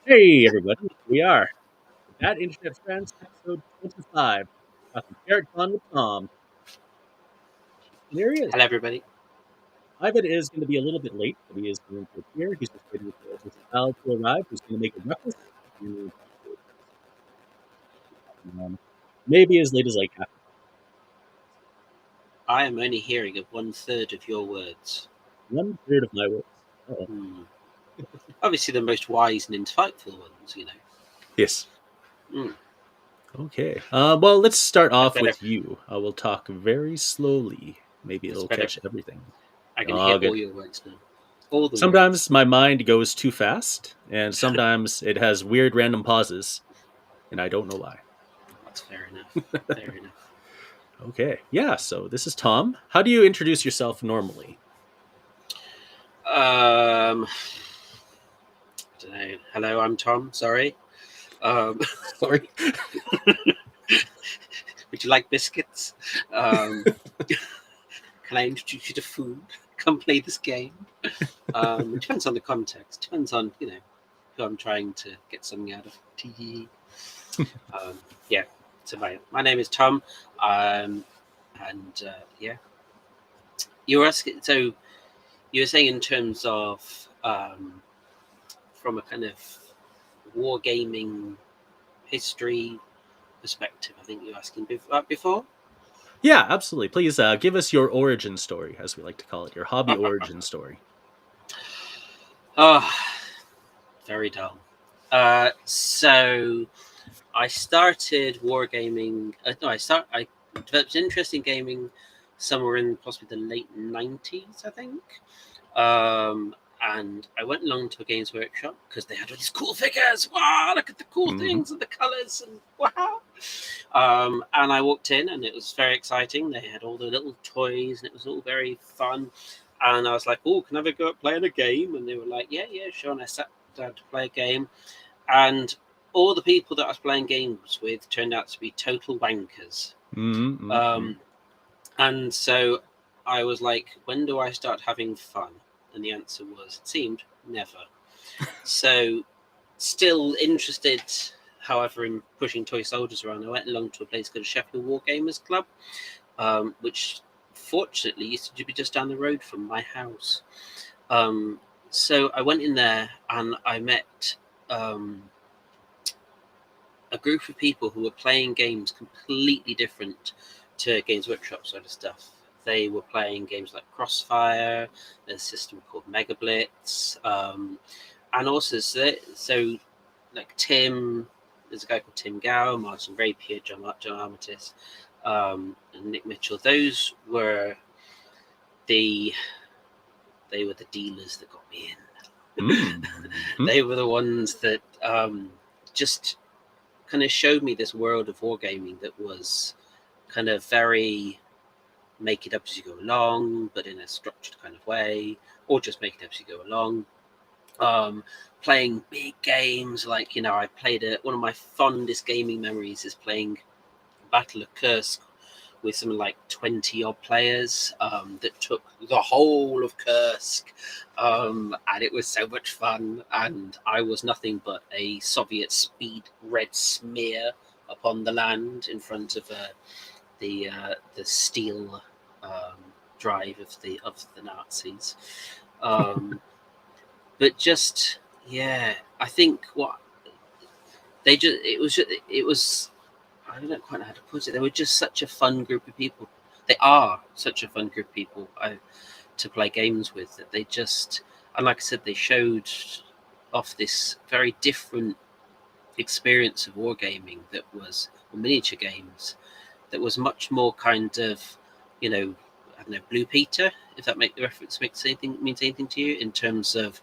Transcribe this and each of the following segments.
Hey, everybody, we are That Internet Friends, episode 25, talking Ferret Con with Tom. And here he is. Hello, everybody. Ivan is going to be a little bit late, but he is going to appear. He's just waiting for his pal to arrive, who's going to make a breakfast. Maybe as late as like half. I am only hearing of 1/3 of your words. 1/3 of my words. Uh-oh. Hmm. Obviously, the most wise and insightful ones, you know. Yes. Hmm. Okay. Well, let's start off better- with you. I will talk very slowly. Maybe It's it'll better. catch everything. I can Oh, hear good. all your words now. All the Sometimes words. my mind goes too fast, and sometimes it has weird random pauses, and I don't know why. That's fair enough. Fair enough. Okay. Yeah, so this is Tom. How do you introduce yourself normally? Don't know. Hello, I'm Tom. Sorry. Sorry. Would you like biscuits? Can I introduce you to food? Come play this game. It depends on the context. Depends on who I'm trying to get something out of. Yeah. So my name is Tom, and yeah, you were asking. So you were saying in terms of from a kind of wargaming history perspective. I think you were asking before. Yeah, absolutely. Please give us your origin story, as we like to call it, your hobby origin story. Oh, very dull. So I started wargaming. I developed interest in gaming somewhere in possibly the late 90s, I think. And I went along to a games workshop because they had all these cool figures. Wow, look at the cool things and the colors and wow. And I walked in and it was very exciting. They had all the little toys and it was all very fun. And I was like, oh, can I have a go at playing a game? And they were like, yeah, sure. And I sat down to play a game. And all the people that I was playing games with turned out to be total wankers. And so I was like, when do I start having fun? And the answer was, it seemed, never. So, still interested, however, in pushing toy soldiers around, I went along to a place called Sheffield Wargamers Club, which fortunately used to be just down the road from my house. So I went in there and I met a group of people who were playing games completely different to Games Workshop sort of stuff. They were playing games like Crossfire, there's a system called Mega Blitz, and also so like Tim, there's a guy called Tim Gow, Martin Rapier, John Armitage, and Nick Mitchell. Those were the dealers that got me in. They were the ones that just kind of showed me this world of wargaming that was kind of very make it up as you go along, but in a structured kind of way, or just make it up as you go along. Playing big games like, I played one of my fondest gaming memories is playing Battle of Kursk with something like 20 odd players that took the whole of Kursk, and it was so much fun. And I was nothing but a Soviet speed red smear upon the land in front of the steel drive of the Nazis. But just I think what they just it was I don't know quite know how to put it. They were just such a fun group of people. They are such a fun group of people to play games with. That they just, and like I said, they showed off this very different experience of wargaming that was, or miniature games, that was much more kind of, I don't know, Blue Peter, if that reference means anything to you, in terms of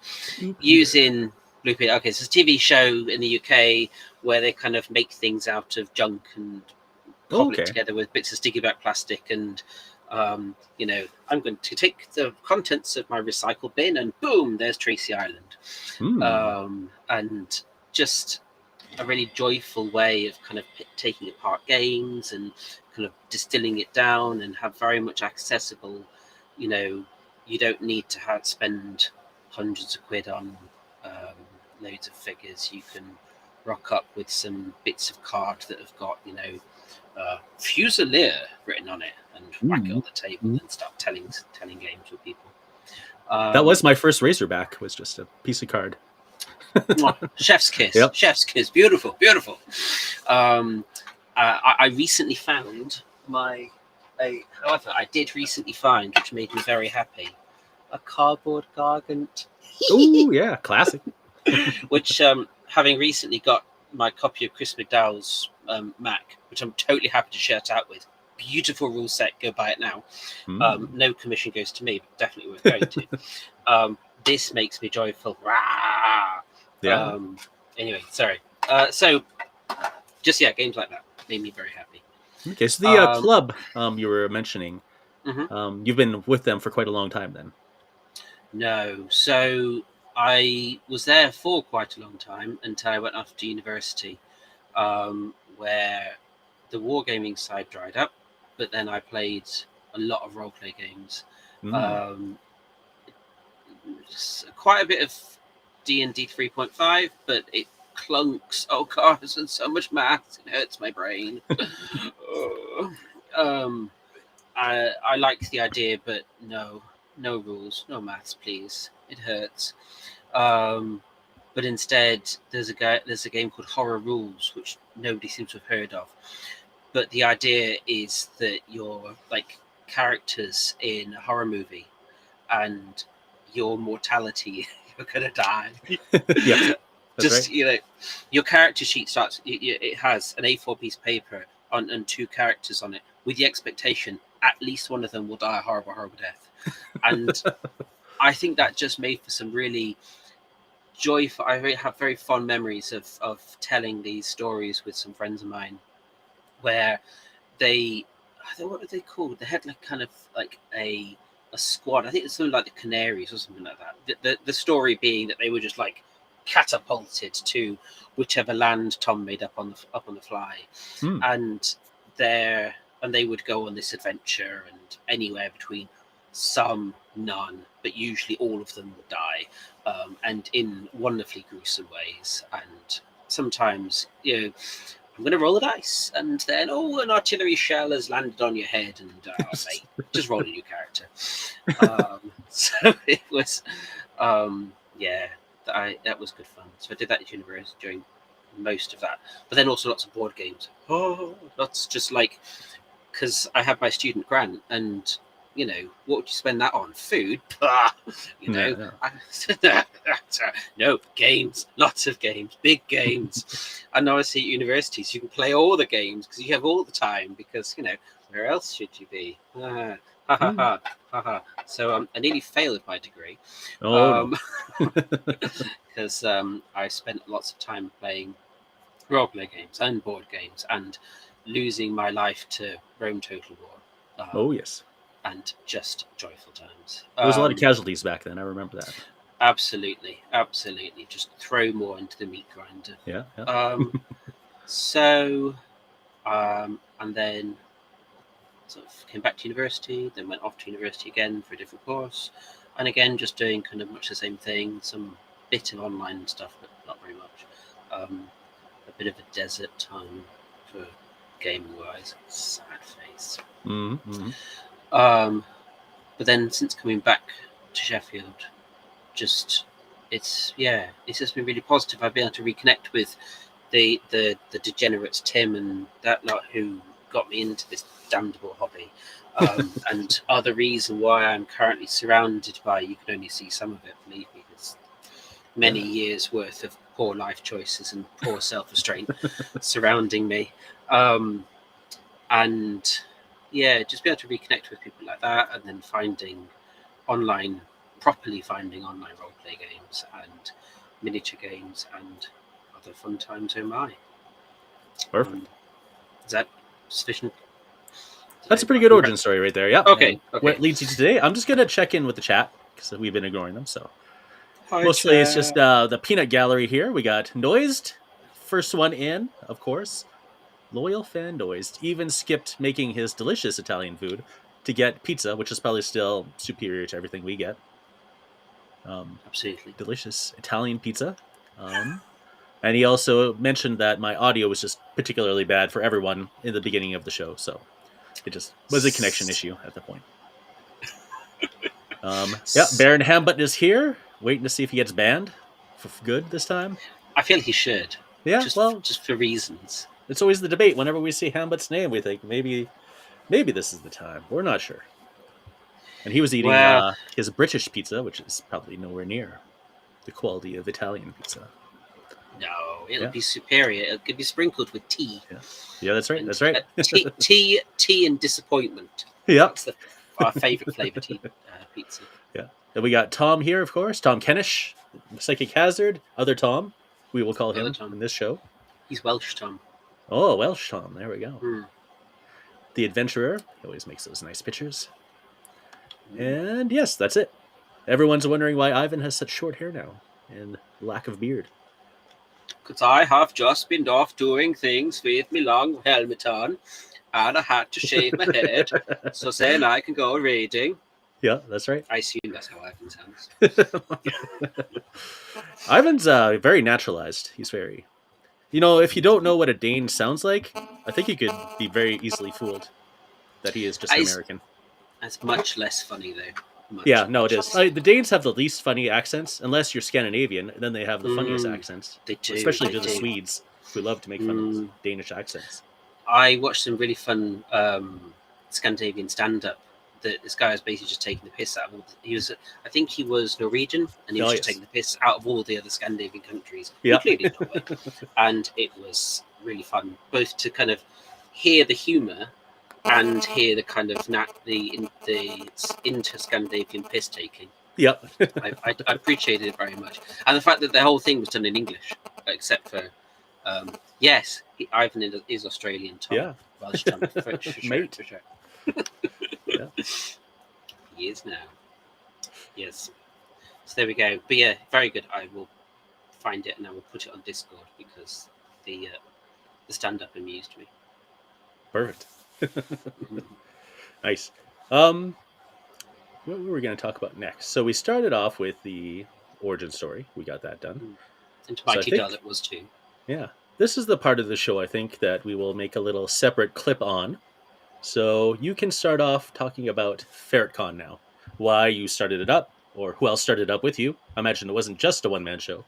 using Blue Peter. Okay, so it's a TV show in the UK where they kind of make things out of junk and cobble it together with bits of sticky back plastic and I'm going to take the contents of my recycle bin and boom, there's Tracy Island. And just a really joyful way of kind of taking apart games and kind of distilling it down and have very much accessible, you don't need to spend hundreds of quid on loads of figures. You can rock up with some bits of card that have got, Fusilier written on it, and whack it on the table and start telling games with people. That was my first Razorback. Was just a piece of card. Chef's kiss. Yep. Chef's kiss. Beautiful, beautiful. I recently found however, I did recently find, which made me very happy, a cardboard gargant. Oh yeah, classic. Which, having recently got my copy of Chris McDowell's Mac, which I'm totally happy to share it out with. Beautiful rule set. Go buy it now. No commission goes to me, but definitely worth going to. This makes me joyful. Rah! Yeah. Anyway, sorry. So, just games like that made me very happy. Okay, so the club you were mentioning, Mm-hmm. you've been with them for quite a long time then. No, so I was there for quite a long time until I went off to university, where the wargaming side dried up, but then I played a lot of roleplay games. Quite a bit of D&D 3.5, but it clunks. Oh god, it's so much math. It hurts my brain. I like the idea, but no rules, no maths, please. It hurts. But instead, there's a game called Horror Rules, which nobody seems to have heard of. But the idea is that you're like characters in a horror movie, and your mortality, you're gonna die. Yeah, Just right. your character sheet starts. It has an A4 piece of paper and 2 characters on it, with the expectation at least one of them will die a horrible, horrible death. And I think that just made for some really joyful. I have very fond memories of telling these stories with some friends of mine, where what were they called? They had like kind of like a squad. I think it's something like the Canaries or something like that. The story being that they were just like catapulted to whichever land Tom made up on the fly, and they would go on this adventure, and anywhere between some, none, but usually all of them would die, and in wonderfully gruesome ways. And sometimes, I'm going to roll the dice, and then, an artillery shell has landed on your head, and mate, just roll a new character. So it was, that was good fun. So I did that at university during most of that, but then also lots of board games. Lots, just like, because I had my student grant, and what would you spend that on? Food? Yeah. No, games, lots of games, big games. And obviously at universities you can play all the games because you have all the time, because where else should you be? So I nearly failed my degree. Oh no. Because I spent lots of time playing roleplay games and board games, and losing my life to Rome Total War. Oh yes. And just joyful times. There was a lot of casualties back then. I remember that. Absolutely. Just throw more into the meat grinder. Yeah. And then sort of came back to university, then went off to university again for a different course, and again just doing kind of much the same thing, some bit of online stuff, but not very much. A bit of a desert time for gaming wise. Sad face. Mm-hmm. But then since coming back to Sheffield, it's just been really positive. I've been able to reconnect with the degenerates, Tim and that lot, who got me into this damnable hobby, and are the reason why I'm currently surrounded by, you can only see some of it, believe me, it's many years worth of poor life choices and poor self-restraint surrounding me. And just be able to reconnect with people like that, and then properly finding online roleplay games and miniature games and other fun times. Oh my. Perfect. Is that sufficient? That's a pretty good origin story right there. Yeah. Okay. What leads you to today? I'm just gonna check in with the chat because we've been ignoring them. So Hi, mostly chat. it's just the peanut gallery here. We got Noised, first one in, of course. Loyal fan Noised even skipped making his delicious Italian food to get pizza, which is probably still superior to everything we get. Absolutely Delicious Italian pizza. And he also mentioned that my audio was just particularly bad for everyone in the beginning of the show, so it just was a connection issue at the point. Yeah, Baron Hambut is here, waiting to see if he gets banned for good this time. I feel he should. Yeah, well, just for reasons. it's always the debate. Whenever we see Hambut's name, we think maybe this is the time. We're not sure. And he was eating Well, his British pizza, which is probably nowhere near the quality of Italian pizza. no, it'll be superior. It could be sprinkled with tea. Yeah, that's right. That's right. Tea and disappointment. Yep. That's our favourite flavour tea pizza. Yeah. Then we got Tom here, of course. Tom Kennish, Psychic Hazard, other Tom. We will call him in this show. He's Welsh Tom. Oh, Welsh Tom. There we go. The Adventurer. He always makes those nice pictures. And yes, that's it. Everyone's wondering why Ivan has such short hair now and lack of beard. Because I have just been off doing things with my long helmet on, and I had to shave my head, so then I can go reading. Yeah, that's right. I assume that's how Ivan sounds. Ivan's very naturalized. He's very... if you don't know what a Dane sounds like, I think you could be very easily fooled that he is just American. That's much less funny, though. It is. The Danes have the least funny accents, unless you're Scandinavian, and then they have the funniest accents. They do. Especially to the Swedes, who love to make fun of Danish accents. I watched some really fun Scandinavian stand-up. This guy was basically just taking the piss out of I think he was Norwegian, and he was just taking the piss out of all the other Scandinavian countries, including Norway. And it was really fun, both to kind of hear the humour and hear the kind of the inter-Scandinavian piss taking. Yep. I appreciated it very much, and the fact that the whole thing was done in English, except for yes, Ivan is Australian. Tom. Yeah, Welsh Tom, for sure. Yeah. He is now. Yes. So there we go. But yeah, very good. I will find it and I will put it on Discord because the stand-up amused me. Perfect. Nice. What were we going to talk about next? So we started off with the origin story. We got that done. And Mighty Dull it was too. Yeah. This is the part of the show, I think, that we will make a little separate clip on. So you can start off talking about Ferret Con now. Why you started it up, or who else started it up with you. I imagine it wasn't just a one-man show.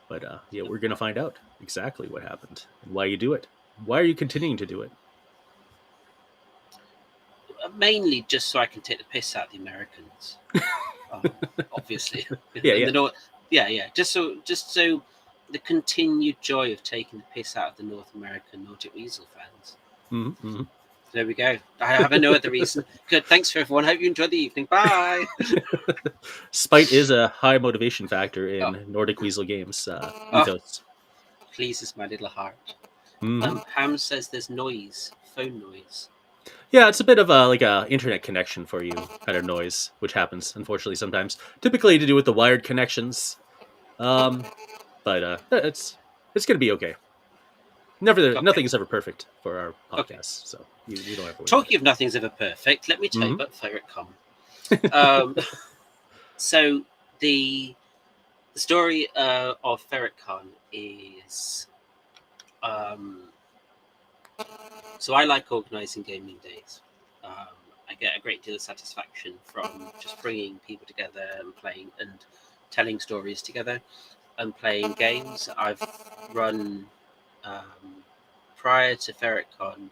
But we're going to find out exactly what happened and why you do it. Why are you continuing to do it? Mainly just so I can take the piss out of the Americans. Obviously. Just so the continued joy of taking the piss out of the North American Nordic Weasel fans. Mm-hmm. There we go. I have no other reason. Good. Thanks for everyone. Hope you enjoyed the evening. Bye. Spite is a high motivation factor in Nordic Weasel games. Ethos. Pleases my little heart. Mm-hmm. Ham says there's noise, phone noise. Yeah, it's a bit of a internet connection for you kind of noise, which happens unfortunately sometimes. Typically to do with the wired connections, but it's going to be okay. Nothing is ever perfect for our podcast, so you don't have to worry. Talking of nothing's ever perfect, let me tell you about Ferret Con. So the story of Ferret Con is, so I like organising gaming days. I get a great deal of satisfaction from just bringing people together and playing and telling stories together and playing games. I've run. Prior to Ferret Con,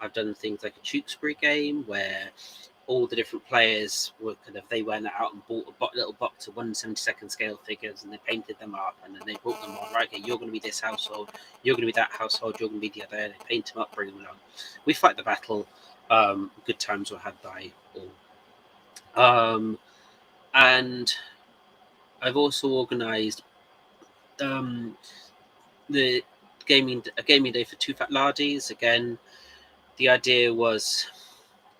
I've done things like a Tewkesbury game where all the different players they went out and bought a little box of 1/72 scale figures and they painted them up and then they brought them on. Right, okay, you're going to be this household, you're going to be that household, you're going to be the other. They paint them up, bring them along. We fight the battle. Good times were had by all. And I've also organised a gaming day for Two Fat Lardies. Again, the idea was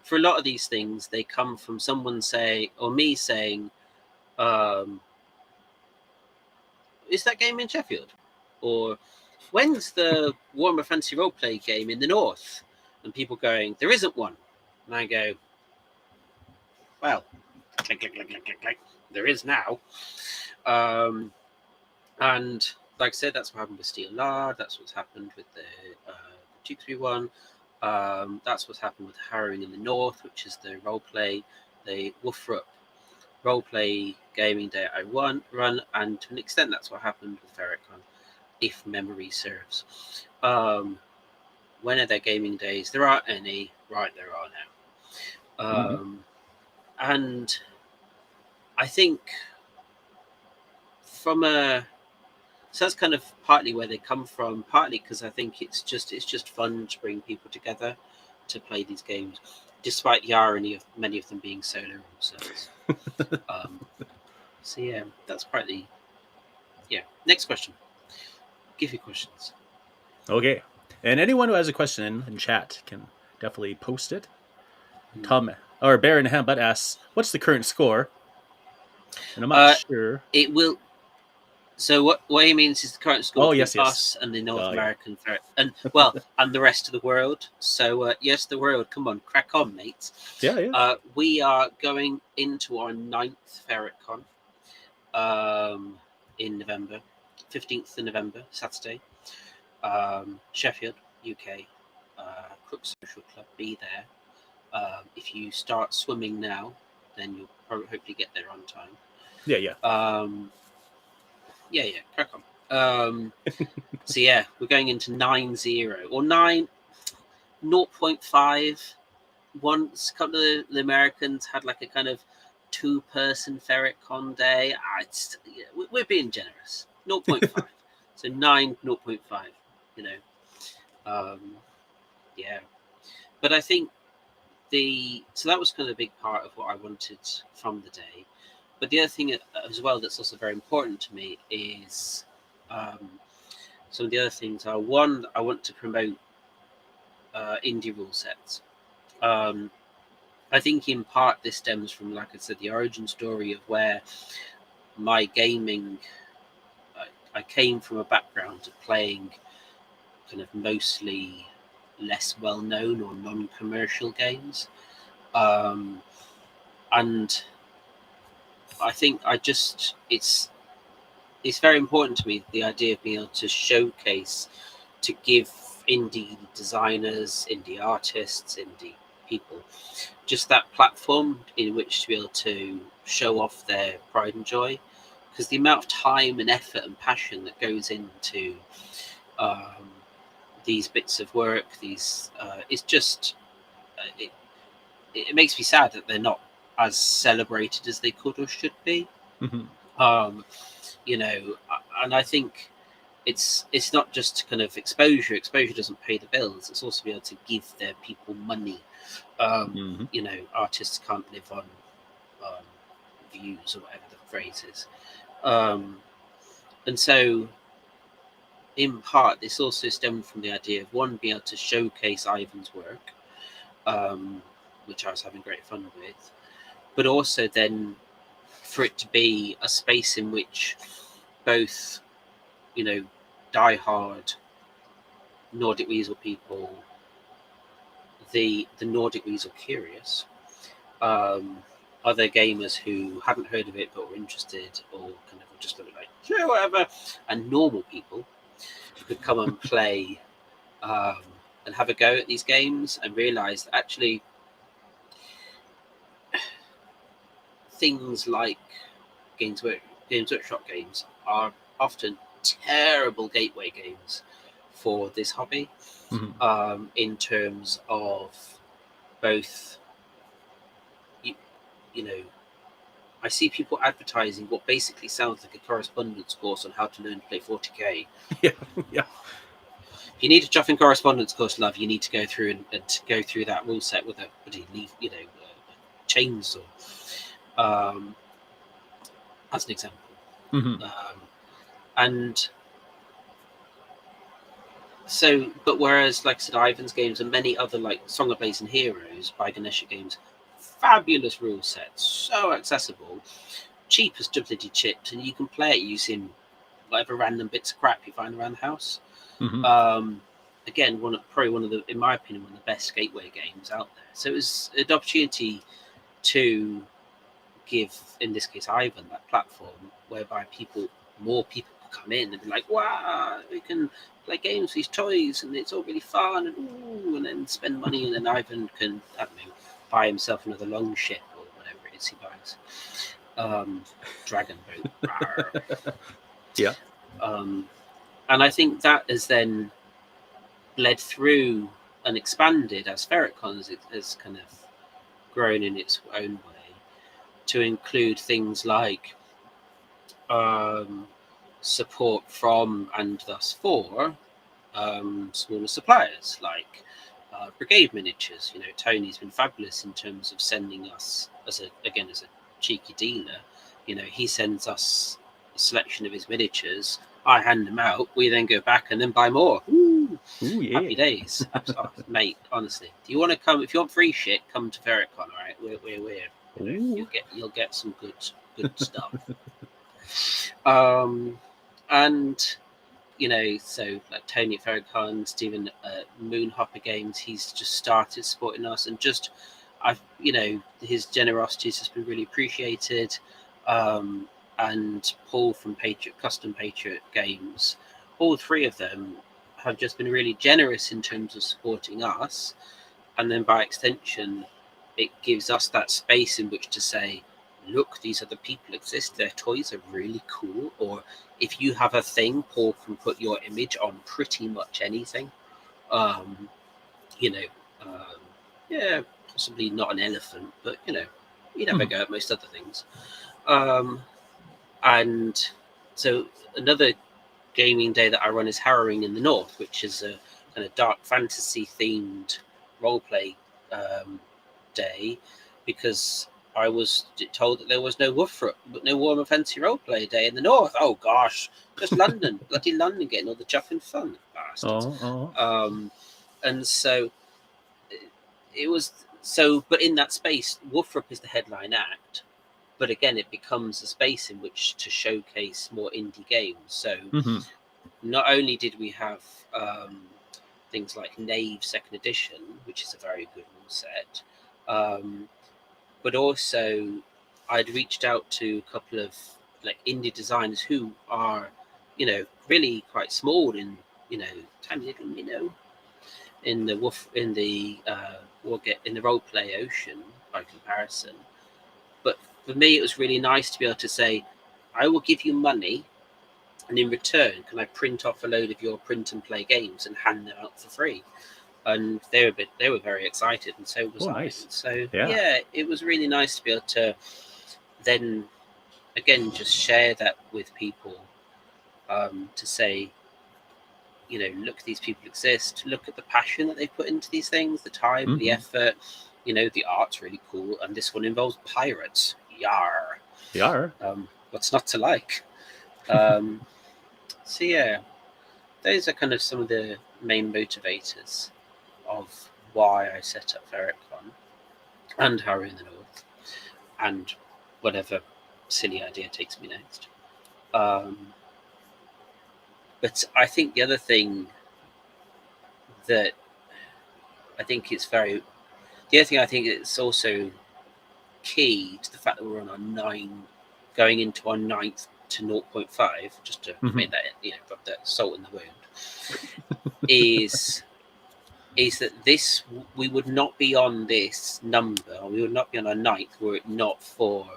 for a lot of these things they come from someone me saying, is that game in Sheffield? Or when's the Warhammer Fantasy Roleplay game in the north? And people going, there isn't one. And I go, well, click, click, click, click, click, click. There is now. And like I said, that's what happened with Steel Lard. That's what's happened with the 231. That's what's happened with Harrowing in the North, which is the roleplay, the Wolfrup roleplay gaming day I run, and to an extent, that's what happened with Ferret Con, if memory serves. When are there gaming days? There aren't any. Right, there are now. And I think from a so that's kind of partly where they come from, partly because I think it's just fun to bring people together to play these games, despite the irony of many of them being solo rule sets. So yeah, that's partly. Yeah. Next question. Give you questions. Okay. And anyone who has a question in chat can definitely post it. Tom or Baron Hambut asks, "What's the current score?" And I'm not sure. It will. So what he means is the current score between yes. us and the North Oh, American Ferret, and and the rest of the world. So yes, the world. Come on, crack on, mates. Yeah. We are going into our 9th Ferret Con in November, 15th of November, Saturday. Sheffield, UK. Crook Social Club. Be there. If you start swimming now, then you'll probably hopefully get there on time. Yeah. Yeah, crack on. So yeah, we're going into 9-0 or 0.5. Once a couple of the Americans had like a kind of 2-person Ferret Con day. We're being generous. 0.5. So 9, 0.5. You know, yeah. But I think so that was kind of a big part of what I wanted from the day. But the other thing as well that's also very important to me is some of the other things are, one, I want to promote indie rule sets. I think in part this stems from, like I said, the origin story of where my gaming. I came from a background of playing kind of mostly less well-known or non-commercial games, and I think it's very important to me, the idea of being able to showcase, to give indie designers, indie artists, indie people just that platform in which to be able to show off their pride and joy. Because the amount of time and effort and passion that goes into these bits of work, it's just it makes me sad that they're not as celebrated as they could or should be. You know, and I think it's not just kind of exposure. Exposure doesn't pay the bills. It's also be able to give their people money. You know, artists can't live on views or whatever the phrase is. And so, in part, this also stemmed from the idea of, one, being able to showcase Ivan's work, which I was having great fun with, but also then for it to be a space in which both, you know, diehard Nordic Weasel people, the Nordic Weasel curious, other gamers who hadn't heard of it but were interested, or kind of just like, sure, whatever, and normal people could come and play and have a go at these games and realize that actually things like Games Workshop games are often terrible gateway games for this hobby, in terms of both, you know, I see people advertising what basically sounds like a correspondence course on how to learn to play 40k. Yeah. If you need a chuffing correspondence course, love, you need to go through and go through that rule set with a chainsaw, as an example. And so, but whereas, like I said, Ivan's games and many other, like Song of Blazing Heroes by Ganesha Games, fabulous rule sets, so accessible, cheap as bloody chips, and you can play it using whatever random bits of crap you find around the house. Again, probably one of the, in my opinion, one of the best gateway games out there. So it was an opportunity to give, in this case, Ivan, that platform whereby more people come in and be like, wow, we can play games with these toys and it's all really fun, and ooh, and then spend money, and then Ivan can, I don't know, buy himself another long ship or whatever it is he buys. Dragon boat. Rawr. Yeah. And I think that has then bled through and expanded as Ferret Con has kind of grown in its own way to include things like support from and thus for smaller suppliers like Brigade Miniatures. You know, Tony's been fabulous in terms of sending us as a cheeky dealer. You know, he sends us a selection of his miniatures. I hand them out. We then go back and then buy more. Ooh, yeah. happy days, mate. Honestly, do you want to come? If you want free shit, come to Ferret Con. All right, you'll get some good stuff. And so like Tony at Ferret Con, Stephen at Moonhopper Games, he's just started supporting us, and just his generosity has just been really appreciated. And Paul from Custom Patriot Games, all three of them have just been really generous in terms of supporting us, and then by extension, it gives us that space in which to say, look, these other people exist, their toys are really cool. Or if you have a thing, Paul can put your image on pretty much anything. Yeah, possibly not an elephant, but you'd have a go at most other things. And so another gaming day that I run is Harrowing in the North, which is a kind of dark fantasy themed roleplay day, because I was told that there was no Warhammer Fantasy roleplay day in the North. Oh gosh, just London, bloody London, getting all the chuff and fun, bastards. And so it was so, but in that space, Wolfrup is the headline act. But again, it becomes a space in which to showcase more indie games. So not only did we have things like Knave Second Edition, which is a very good rule set, but also I'd reached out to a couple of like indie designers who are, really quite small in, tiny little, in the role play ocean by comparison. But for me, it was really nice to be able to say, I will give you money, and in return, can I print off a load of your print and play games and hand them out for free? And they were very excited, and so was I. Nice. So yeah, it was really nice to be able to then again just share that with people, to say, look, these people exist. Look at the passion that they put into these things, the time, the effort. The art's really cool, and this one involves pirates. Yar. Yar. What's not to like? So yeah, those are kind of some of the main motivators of why I set up Ferret Con and Harry in the North, and whatever silly idea takes me next. But I think the other thing that I think it's also key to the fact that we're on our going into our 9th to 0.5, just to make that, drop that salt in the wound, is that we would not be on this number, or we would not be on our 9th were it not for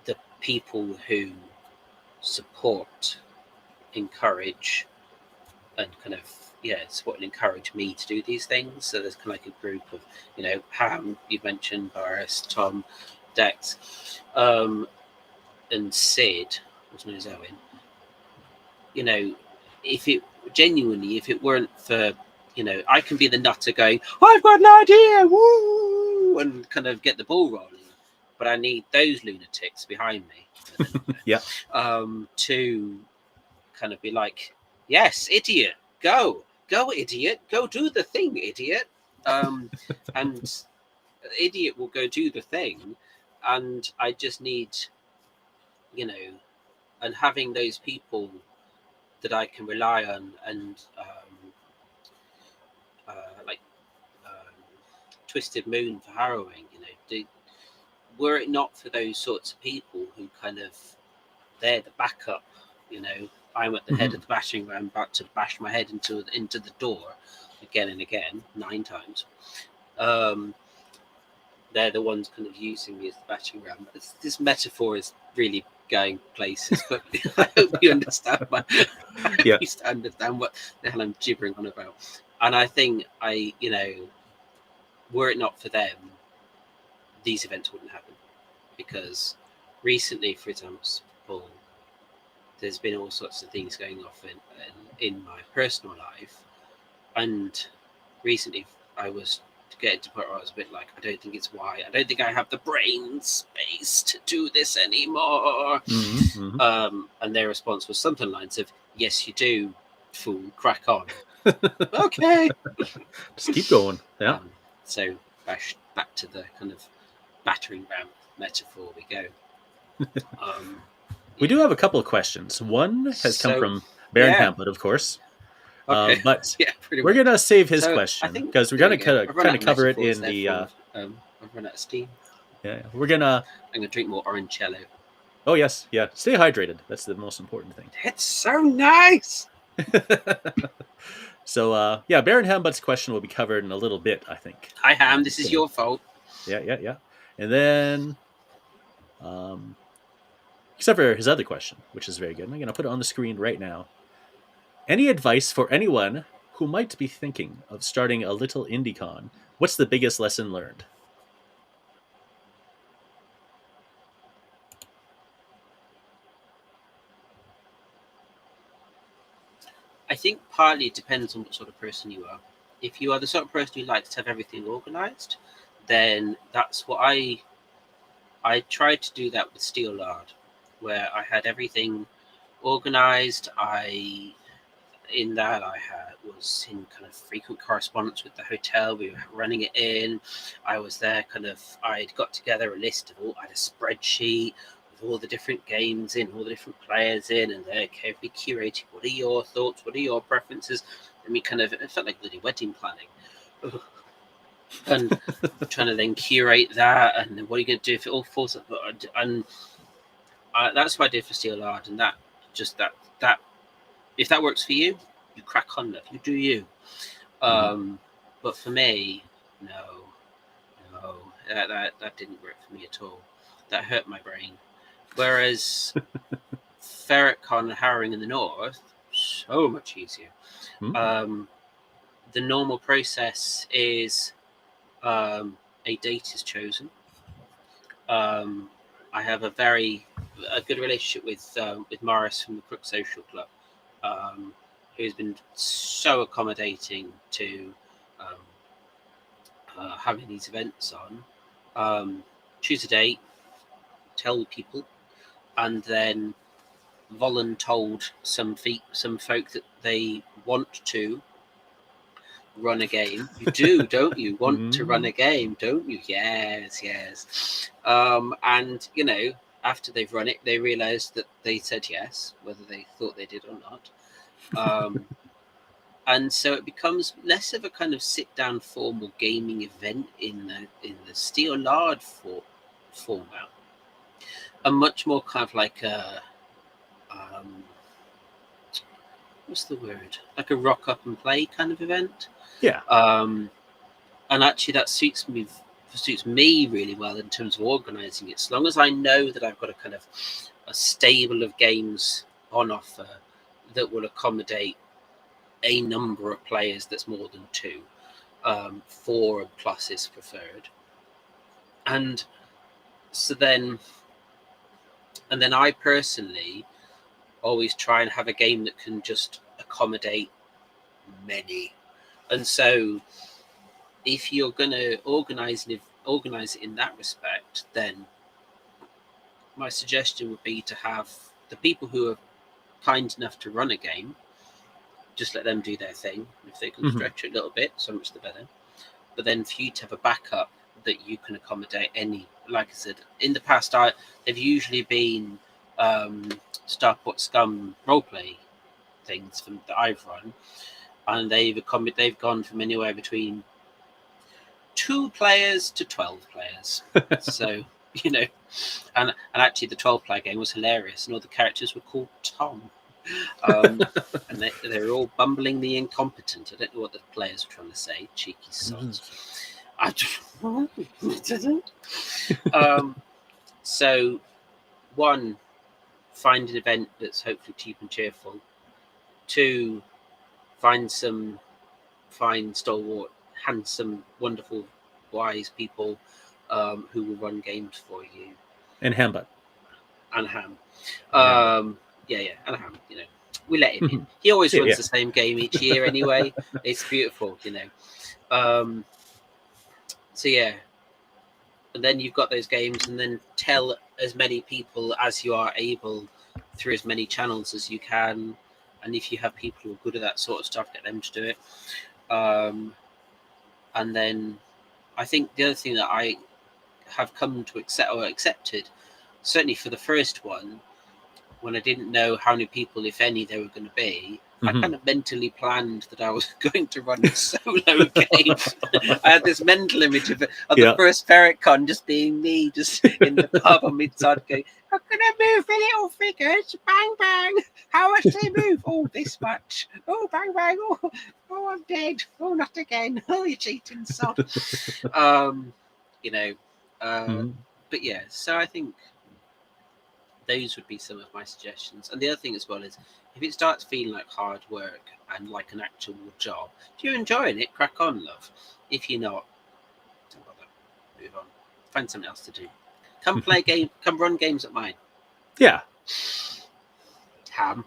the people who support, encourage, and kind of support and encourage me to do these things. So there's kind of like a group of, Ham, you've mentioned, Boris, Tom, Dex, and Sid, what's known as Owen. If it weren't for, I can be the nutter going, I've got an idea, woo, and kind of get the ball rolling, but I need those lunatics behind me. To kind of be like, yes, idiot, go, idiot, go do the thing, idiot. And idiot will go do the thing, and I just need, and having those people that I can rely on, and Twisted Moon for Harrowing, were it not for those sorts of people who kind of, they're the backup, I'm at the head of the battering ram, about to bash my head into the door again and again, 9 times. They're the ones kind of using me as the battering ram. This metaphor is really going places, but I hope you understand what the hell I'm gibbering on about. And I think were it not for them, these events wouldn't happen. Because recently, for example, there's been all sorts of things going off in my personal life, and recently I was getting to the point where I was a bit like, I don't think I have the brain space to do this anymore. And their response was something along the lines of, yes, you do, fool, crack on. Okay. Just keep going. Yeah. So back to the kind of battering ram metaphor we go. We do have a couple of questions. One has come from Baron Hamlet, of course. Okay. But we're going to save his question because we're going to kind of cover it in the... I've run out of steam. Yeah, we're going to... I'm going to drink more orangello. Oh, yes. Yeah. Stay hydrated. That's the most important thing. It's so nice! So, Baron Hamlet's question will be covered in a little bit, I think. Hi, Ham. This is your fault. Yeah. And then... except for his other question, which is very good. I'm going to put it on the screen right now. Any advice for anyone who might be thinking of starting a little indie con? What's the biggest lesson learned? I think partly it depends on what sort of person you are. If you are the sort of person who likes to have everything organised, then that's what I tried to do that with Steel Lard, where I had everything organised. I was in kind of frequent correspondence with the hotel. We were running it in. I was there I'd got together a list of I had a spreadsheet with all the different games in, all the different players in, and they're carefully curated. What are your thoughts? What are your preferences? I mean, it felt like bloody wedding planning. And trying to then curate that, and then what are you going to do if it all falls apart? And that's what I did for Steel Lard, and that if that works for you, you crack on, love. You do you. But for me, no, that didn't work for me at all. That hurt my brain. Whereas Ferret Con and Harrowing in the North, so much easier. The normal process is a date is chosen. I have a good relationship with Morris from the Crook Social Club, who's been so accommodating to having these events on. Choose a date, tell people, and then voluntold some folk that they want to run a game. You do, don't you? Want to run a game, don't you? Yes. And after they've run it, they realise that they said yes, whether they thought they did or not. And so it becomes less of a kind of sit-down formal gaming event in the Steel Lard format, and much more kind of like a what's the word? Like a rock up and play kind of event. Yeah. And actually, that suits me really well in terms of organising it. As long as I know that I've got a stable of games on offer that will accommodate a number of players that's more than 2, 4 plus is preferred. And so then I personally always try and have a game that can just accommodate many. And so if you're going to organize it in that respect, then my suggestion would be to have the people who are kind enough to run a game, just let them do their thing. If they can stretch it a little bit, so much the better. But then for you to have a backup that you can accommodate any, like I said, in the past, they've usually been Starport Scum roleplay things that I've run, and they've gone from anywhere between 2 players to 12 players. So and actually the 12-player game was hilarious, and all the characters were called Tom. And they're all bumblingly incompetent. I don't know what the players are trying to say. Cheeky sods. I didn't. So, one, find an event that's hopefully cheap and cheerful. Two, find stalwart, handsome, wonderful, wise people who will run games for you. And Hambut. And Ham. Yeah, and Ham, we let him in. He always runs the same game each year anyway. It's beautiful, So yeah. And then you've got those games, and then tell as many people as you are able through as many channels as you can. And if you have people who are good at that sort of stuff, get them to do it. And then I think the other thing that I have come to accepted, certainly for the first one, when I didn't know how many people, if any, there were going to be, I kind of mentally planned that I was going to run a solo game. I had this mental image of the first Ferret Con just being me, just in the pub on mid-side going, I'm going to move the little figures, bang, bang. How much do they move? Oh, this much. Oh, bang, bang. Oh, I'm dead. Oh, not again. Oh, you cheating sod. But yeah, so I think those would be some of my suggestions. And the other thing as well is, if it starts feeling like hard work and like an actual job, if you're enjoying it, crack on, love. If you're not, don't bother. Move on. Find something else to do. Come play game. Come run games at mine. Yeah. Ham.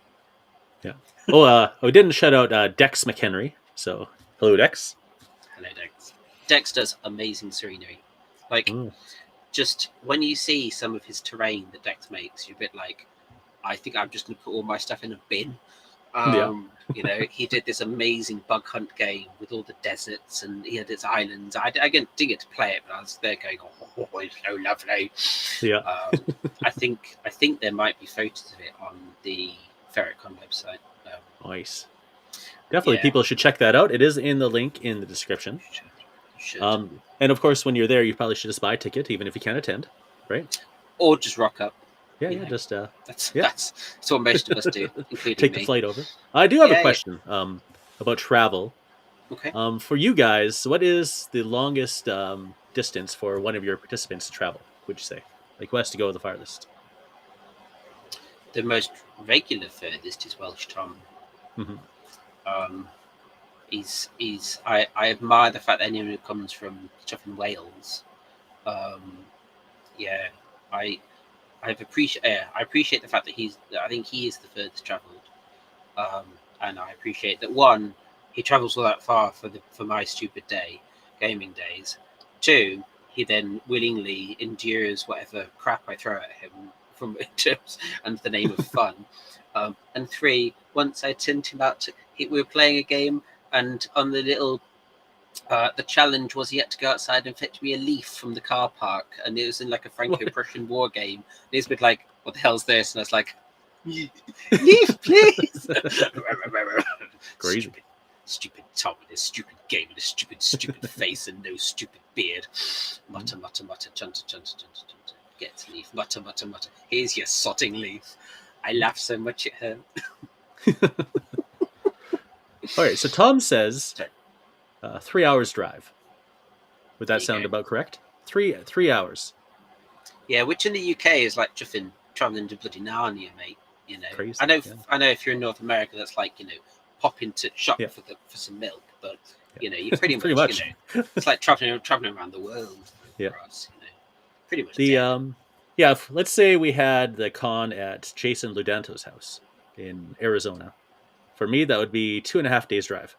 Yeah. Oh, we didn't shout out Dex McHenry. So, hello, Dex. Hello, Dex. Dex does amazing scenery. Like, just when you see some of his terrain that Dex makes, you're a bit like, I think I'm just going to put all my stuff in a bin. He did this amazing bug hunt game with all the deserts, and he had his islands. I didn't get to play it, but I was there going, "Oh, it's so lovely." Yeah. I think there might be photos of it on the Ferret Con website. Nice. Definitely, people should check that out. It is in the link in the description. Should. And of course, when you're there, you probably should just buy a ticket, even if you can't attend, right? Or just rock up. Yeah, just that's what most of us do, including take the flight over. I do have a question about travel. Okay. For you guys, what is the longest distance for one of your participants to travel? Would you say, like, who has to go the farthest? The most regular furthest is Welsh Tom. I admire the fact that anyone who comes from stuff in Wales. I appreciate the fact that I think he is the furthest travelled, and I appreciate that, one, he travels all that far for my stupid gaming days. Two, he then willingly endures whatever crap I throw at him from under the name of fun. And three, once I sent him out, we were playing a game, and on the little. The challenge was he had to go outside and fetch me a leaf from the car park, and it was in like a Franco-Prussian war game. And he was a bit like, "What the hell's this?" And I was like, "Leaf, please!" Crazy. Stupid Tom with his stupid game and his stupid face and no stupid beard. Mutter, mutter, mutter, chunter, chunter, chunter, chunter. Get leaf. Mutter, mutter, mutter. Here's your sodding leaf. I laughed so much it hurt. All right, so Tom says 3 hours drive. Would that sound about correct? 3 hours. Yeah, which in the UK is like traveling to bloody Narnia, mate. Crazy, I know if you're in North America, that's like pop into shop for some milk, but you pretty much. It's like traveling around the world for us. Pretty much. Let's say we had the con at Jason Ludanto's house in Arizona. For me, that would be 2.5 days drive.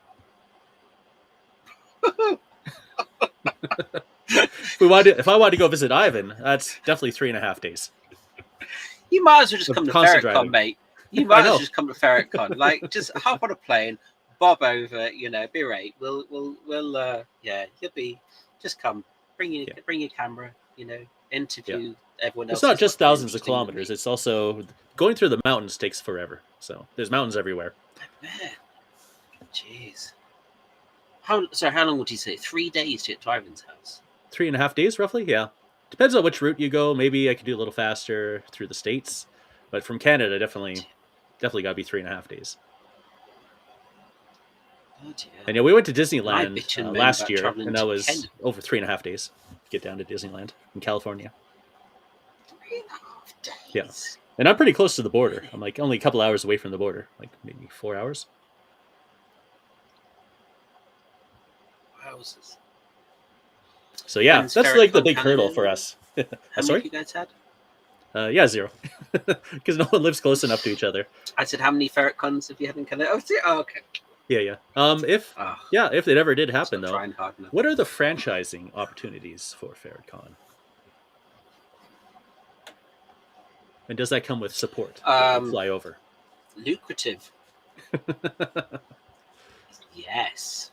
If I wanted to go visit Ivan, that's definitely 3.5 days. You might as well just come to Ferret Con, mate. You might as well just come to Ferret Con. Like, just hop on a plane, bob over. Be right. We'll you'll be. Just come. Bring your camera. Interview everyone else. It's not just thousands of kilometers. It's also going through the mountains takes forever. So there's mountains everywhere. I bet. Jeez. How long would you say? 3 days to get to Ivan's house? 3.5 days, roughly. Yeah, depends on which route you go. Maybe I could do a little faster through the States, but from Canada, definitely definitely got to be 3.5 days. Bloody hell. And yeah, we went to And I Disneyland bitch and moan last about year, travelling and that to was Kent. over 3.5 days to get down to Disneyland in California. 3.5 Yeah. days. And I'm pretty close to the border. Really? I'm like only a couple hours away from the border, like maybe 4 hours. Wowzers. So yeah, When's that's Ferret like the Con big hurdle Canada? for us. How many Sorry? have you guys had? Yeah, 0. Because no one lives close enough to each other. I said, how many Ferret Cons have you had in Canada? Oh, okay. Yeah. If Oh, if it ever did it's happen not though, trying hard enough. what are the franchising opportunities for Ferret Con? And does that come with support when we fly over? Lucrative. Yes.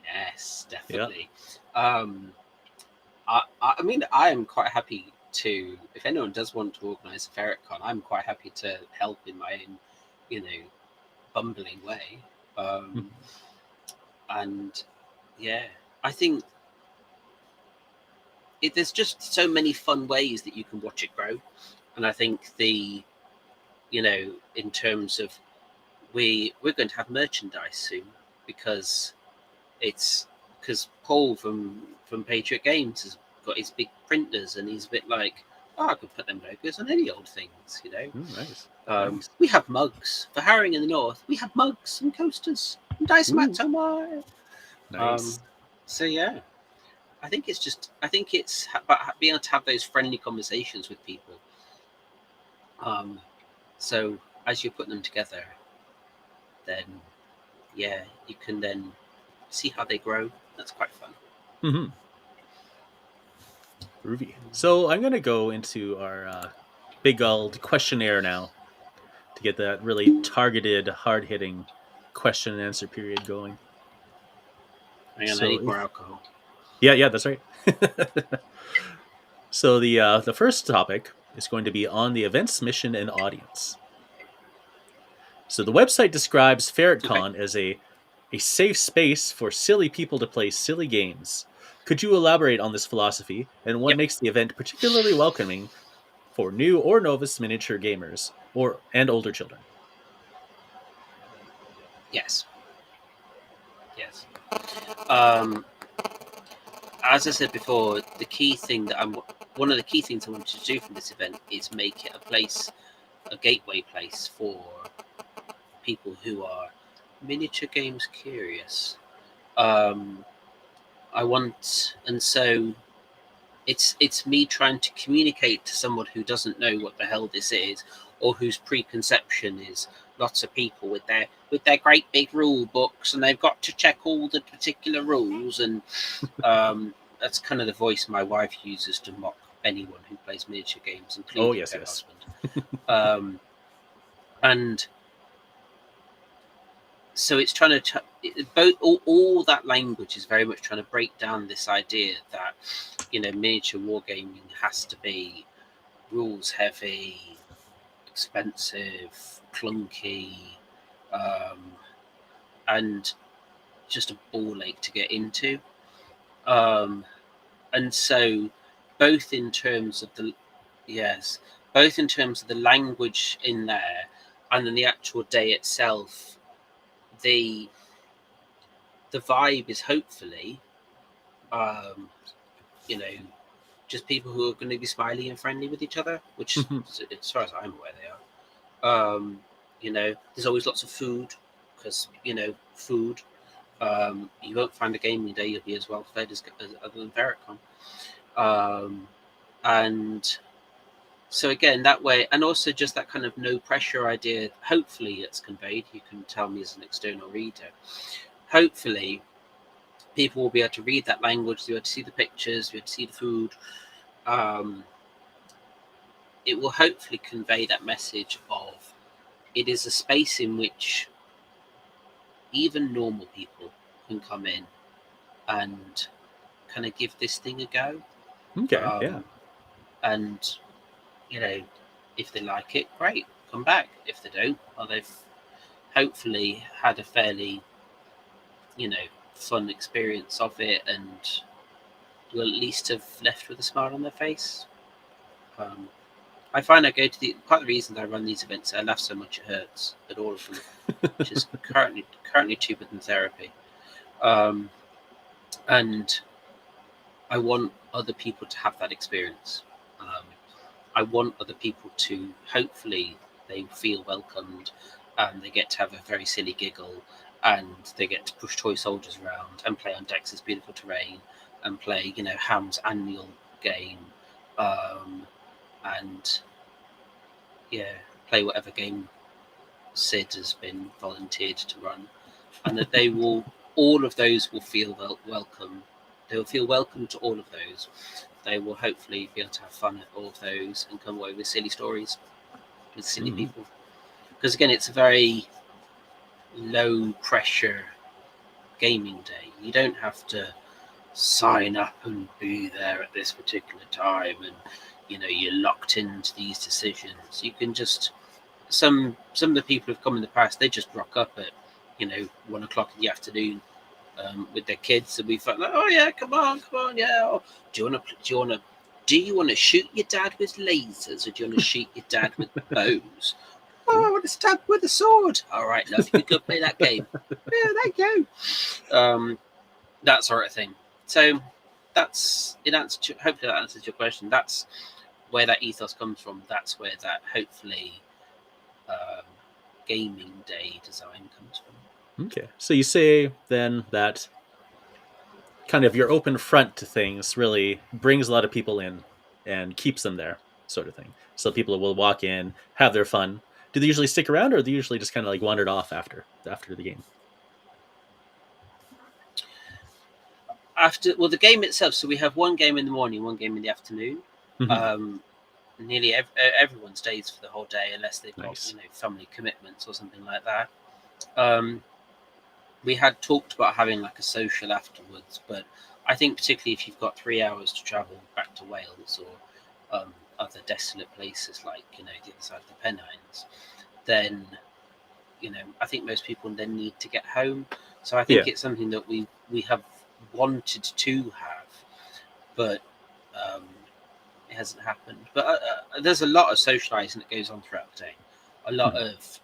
Yes, Yeah. definitely. Um, I mean, I am quite happy to, if anyone does want to organise a Ferret Con, I'm quite happy to help in my own, you know, bumbling way. Um, and yeah, I think there's just so many fun ways that you can watch it grow. And I think in terms of we're going to have merchandise soon because it's because Paul from Patriot Games has got his big printers and he's a bit like, oh, I could put them logos on any old things, Nice. We have mugs for Harrowing in the North. We have mugs and coasters and dice mats and wire. Nice. So yeah, I think it's about being able to have those friendly conversations with people. So as you put them together, then yeah, you can then see how they grow. That's quite fun. Mm-hmm. Groovy. So I'm gonna go into our big old questionnaire now to get that really targeted, hard-hitting question and answer period going. Hang on, I So need more alcohol. yeah, that's right. So the first topic is going to be on the event's mission and audience. So the website describes Ferret Okay. Con as a safe space for silly people to play silly games. Could you elaborate on this philosophy and what Yep. makes the event particularly welcoming for new or novice miniature gamers and older children? Yes. Yes. Um, as I said before, the key thing that I'm one of the key things I wanted to do from this event is make it a gateway place for people who are miniature games curious. Um, I want, and so it's me trying to communicate to someone who doesn't know what the hell this is, or whose preconception is lots of people with their great big rule books and they've got to check all the particular rules, and that's kind of the voice my wife uses to mock anyone who plays miniature games, Oh including yes, her yes. husband. And so it's trying to both all that language is very much trying to break down this idea that miniature wargaming has to be rules heavy, expensive, clunky, um, and just a ball ache to get into. Um, and so, both in terms of the yes, both in terms of the language in there, and then the actual day itself, the vibe is hopefully, um, you know, just people who are going to be smiley and friendly with each other, which, as far as I'm aware, they are. There's always lots of food because food. You won't find a gaming day you'll be as well fed as other than Ferret Con. And so again, that way, and also just that kind of no pressure idea. Hopefully, it's conveyed. You can tell me as an external reader. Hopefully, people will be able to read that language. They'll be able to see the pictures. They'll be able to see the food. It will hopefully convey that message of it is a space in which even normal people can come in and kind of give this thing a go. Okay, yeah. Um, and, if they like it, great, come back. If they don't, well, they've hopefully had a fairly, fun experience of it and will at least have left with a smile on their face. I find I go to part of the reason I run these events, I laugh so much it hurts at all of them, which is currently cheaper than therapy. And I want other people to have that experience. I want other people to hopefully they feel welcomed, and they get to have a very silly giggle, and they get to push toy soldiers around and play on Dex's beautiful terrain, and play Ham's annual game, and yeah, play whatever game Sid has been volunteered to run, and that they will all of those will feel welcome. They will feel welcome to all of those. They will hopefully be able to have fun at all of those and come away with silly stories with silly people. Because again, it's a very low pressure gaming day. You don't have to sign up and be there at this particular time, and you're locked into these decisions. You can just some of the people who've come in the past, they just rock up at 1 o'clock in the afternoon with their kids, and we felt like, oh yeah, come on, yeah. Or, do you want to shoot your dad with lasers, or do you want to shoot your dad with bows? Oh, I want to stab with a sword. All right, love, you go play that game. Yeah, thank you. That sort of thing. So that's it. Hopefully that answers your question. That's where that ethos comes from. That's where that hopefully gaming day design comes from. Okay, so you say then that kind of your open front to things really brings a lot of people in and keeps them there, sort of thing. So people will walk in, have their fun. Do they usually stick around, or do they usually just kind of like wandered off after the game? The game itself. So we have one game in the morning, one game in the afternoon. Nearly everyone stays for the whole day unless they've got family commitments or something like that. We had talked about having like a social afterwards, but I think particularly if you've got 3 hours to travel back to Wales or other desolate places like the other side of the Pennines, then I think most people then need to get home. So I think it's something that we have wanted to have, but it hasn't happened. But there's a lot of socialising that goes on throughout the day. A lot of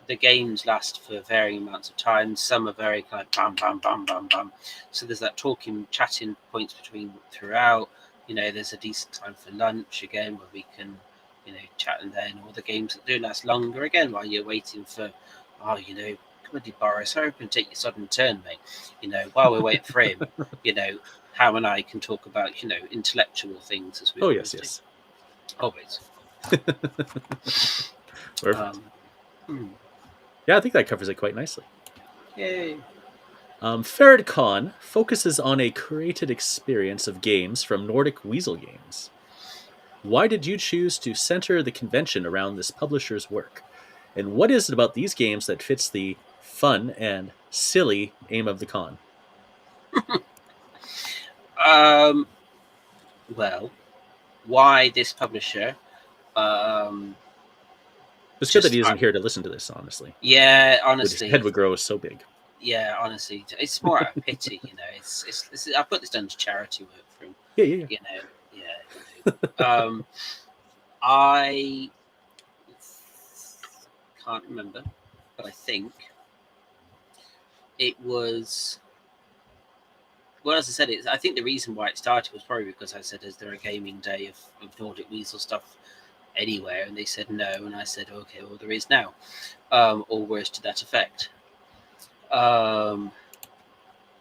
the games last for varying amounts of time. Some are very kind of bam, bam, bam, bam, bam. So there's that talking, chatting points throughout. There's a decent time for lunch again where we can, chat, and then all the games that do last longer again while you're waiting for, come on, Boris, hurry up and take your sudden turn, mate. While we're waiting for him, Ham and I can talk about, intellectual things as we always do. Always. Perfect. Yeah, I think that covers it quite nicely. Yay. Ferret Con focuses on a curated experience of games from Nordic Weasel Games. Why did you choose to center the convention around this publisher's work? And what is it about these games that fits the fun and silly aim of the con? Well, why this publisher? It's good that he isn't here to listen to this, honestly. Yeah, honestly. His head would grow so big. Yeah, honestly. It's more out of pity, It's I put this down to charity work for him. Yeah. I can't remember, but I think it was... Well, as I said, I think the reason why it started was probably because I said, is there a gaming day of Nordic Weasel stuff anywhere? And they said no, and I said, okay, well, there is now, or words to that effect.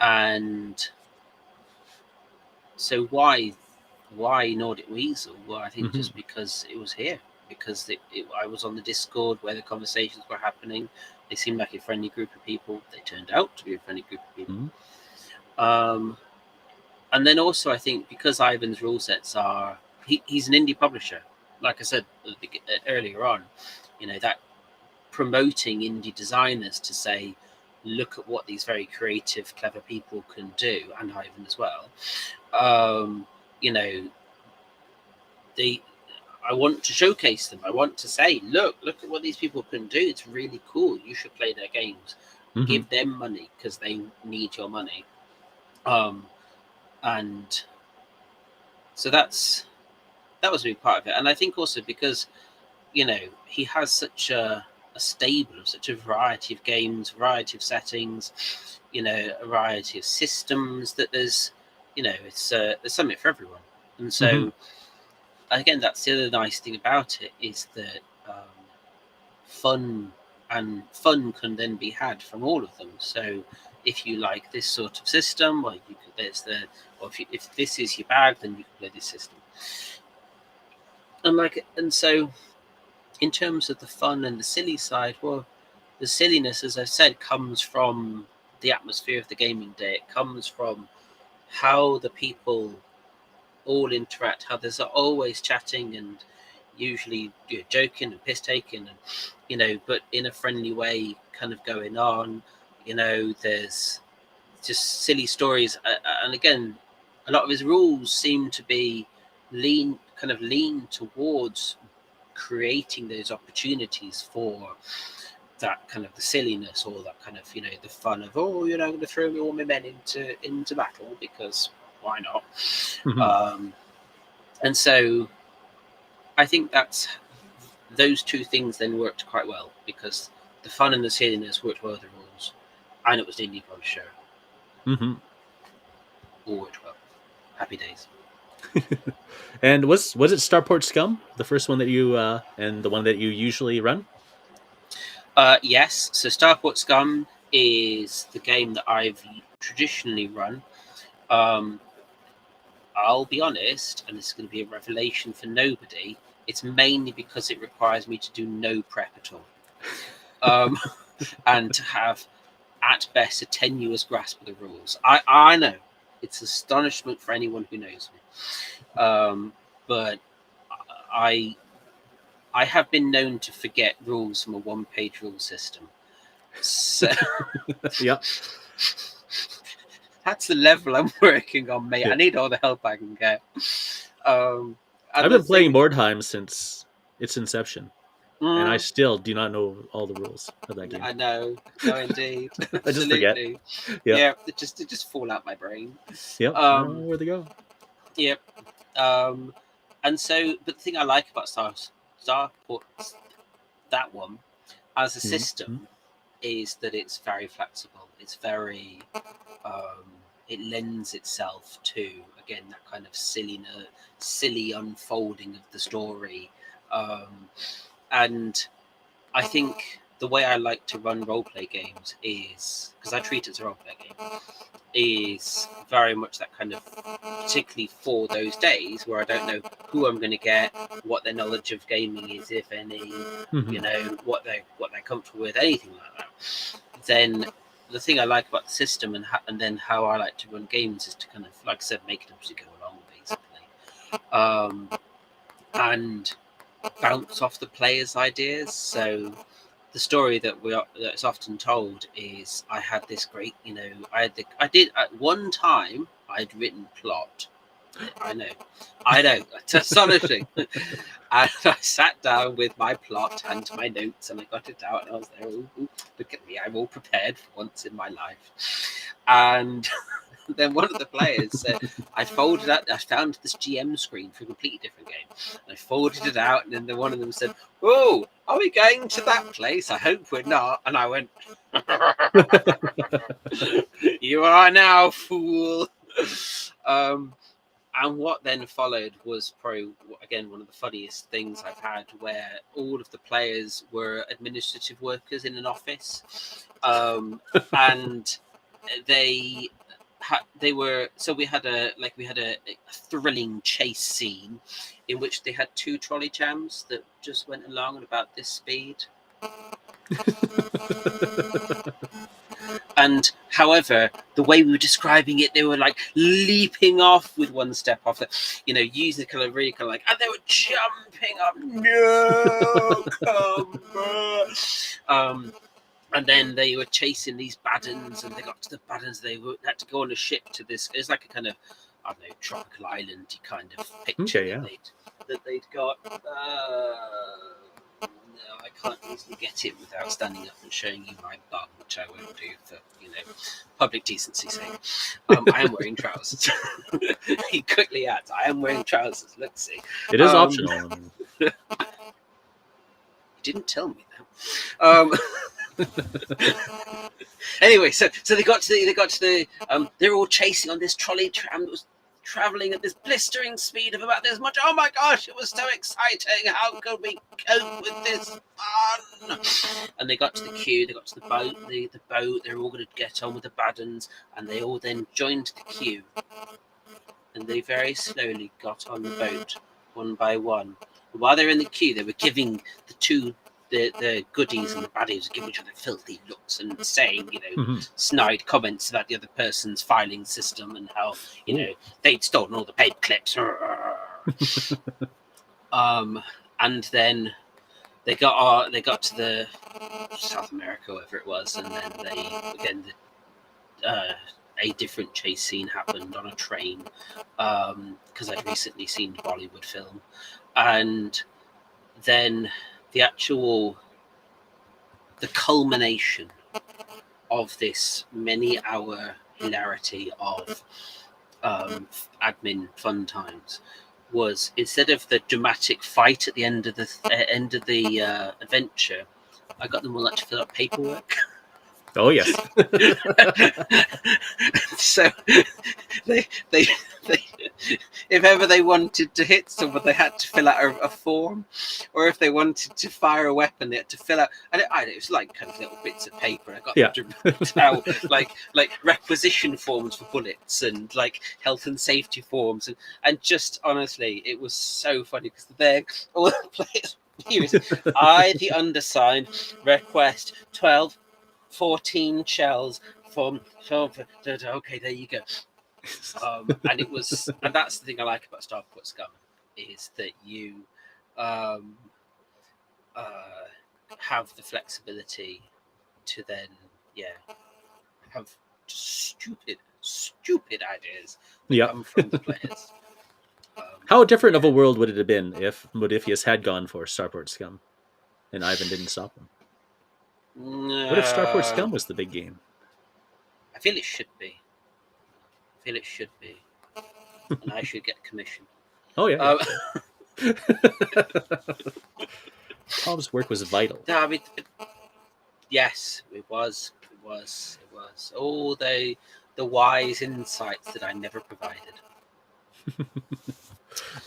And so why Nordic Weasel? Well, I think just because it was here, because I was on the Discord where the conversations were happening. They seemed like a friendly group of people. They turned out to be a friendly group of people. And then also I think because Ivan's rule sets are, he's an indie publisher. Like I said earlier on, that promoting indie designers to say, look at what these very creative, clever people can do, and Ivan as well. I want to showcase them. I want to say, look at what these people can do. It's really cool. You should play their games. Give them money because they need your money. And so that's that was a big part of it. And I think also because, you know, he has such a stable of such a variety of games, variety of settings, you know, a variety of systems, that there's, you know, there's something for everyone. And so again, that's the other nice thing about it, is that fun can then be had from all of them. So if you like this sort of system, well, you could, or if this is your bag, then you can play this system. And so in terms of the fun and the silly side, well, the silliness, as I said, comes from the atmosphere of the gaming day. It comes from how the people all interact, how there's always chatting and usually, you know, joking and piss taking, and, you know, but in a friendly way kind of going on. You know, there's just silly stories, and again, a lot of his rules seem to be lean towards creating those opportunities for that kind of the silliness, or that kind of, you know, the fun of, oh, you know, I'm going to throw all my men into battle because why not? And so I think that's those two things then worked quite well, because the fun and the silliness worked well with the rules, and it was the indie pro show. All worked well. Happy days. And was it Starport Scum, the first one that you and the one that you usually run? Yes. So Starport Scum is the game that I've traditionally run. I'll be honest, and this is going to be a revelation for nobody. It's mainly because it requires me to do no prep at all, and to have, at best, a tenuous grasp of the rules. I know it's astonishment for anyone who knows me, but I have been known to forget rules from a one-page rule system. So Yeah. That's the level I'm working on, mate. Yeah. I need all the help I can get. I've been playing Mordheim since its inception, and I Mm, still do not know all the rules of that game. I know. No, indeed. I just forget. Absolutely. Yeah. Yeah, they just fall out my brain. Yep. I don't know where they go. Yep. And so, but the thing I like about Starport, that one, as a system, is that it's very flexible. It's very, it lends itself to, again, that kind of silly unfolding of the story. And I think the way I like to run roleplay games is, because I treat it as a roleplay game, is very much that kind of, particularly for those days where I don't know who I'm going to get, what their knowledge of gaming is, if any, you know, what they're comfortable with, anything like that. Then the thing I like about the system, and then how I like to run games, is to kind of, like I said, make it up as you go along, basically, and bounce off the players' ideas. So the story that's often told is, I had this great, you know, I did at one time I'd written plot. I know, it's astonishing. And I sat down with my plot and my notes, and I got it out, and I was there. Ooh, look at me, I'm all prepared for once in my life. And then one of the players said, I folded out, I found this GM screen for a completely different game. And I folded it out, and then one of them said, oh, are we going to that place? I hope we're not. And I went, you are now, fool. And what then followed was probably, again, one of the funniest things I've had, where all of the players were administrative workers in an office. And they were, so we had a thrilling chase scene in which they had two trolley trams that just went along at about this speed. And however, the way we were describing it, they were like leaping off with one step off, you know, using kind of really kind of like, and they were jumping up, no, come on. And then they were chasing these Baddens, and they got to the Baddens. They had to go on a ship to this. It's like a kind of, I don't know, tropical island kind of picture that they'd got. No, I I can't easily get in without standing up and showing you my bum, which I won't do for public decency's sake. I am wearing trousers. He quickly adds, "I am wearing trousers. Let's see." It is optional. You didn't tell me that. Anyway, so they got to the they're all chasing on this trolley tram that was traveling at this blistering speed of about this much. Oh my gosh, it was so exciting. How could we cope with this fun? And they got to the queue, they got to the boat, the boat, they're all going to get on with the bad uns, and they all then joined the queue. And they very slowly got on the boat, one by one. And while they're in the queue, they were giving the goodies and the baddies, giving each other filthy looks and saying, snide comments about the other person's filing system and how, they'd stolen all the paper clips. And then they got to the South America, wherever it was, and then a different chase scene happened on a train, because I'd recently seen the Bollywood film, and then the culmination of this many-hour hilarity of admin fun times was, instead of the dramatic fight at the end of the adventure, I got them all to fill out paperwork. Oh yes. So they if ever they wanted to hit someone, they had to fill out a form, or if they wanted to fire a weapon, they had to fill out. And it was like kind of little bits of paper. I got them to print out like requisition forms for bullets and like health and safety forms, and just honestly, it was so funny because they're all the players. I, the undersigned, request 14 shells from okay, there you go. And it was, and that's the thing I like about Starport Scum, is that you have the flexibility to then have stupid ideas that come from the players. How different of a world would it have been if Modiphius had gone for Starport Scum and Ivan didn't stop him? What if Starport Scum was the big game? I feel it should be. And I should get commission. Oh yeah. Tom's work was vital. No, I mean, yes, it was. All the wise insights that I never provided.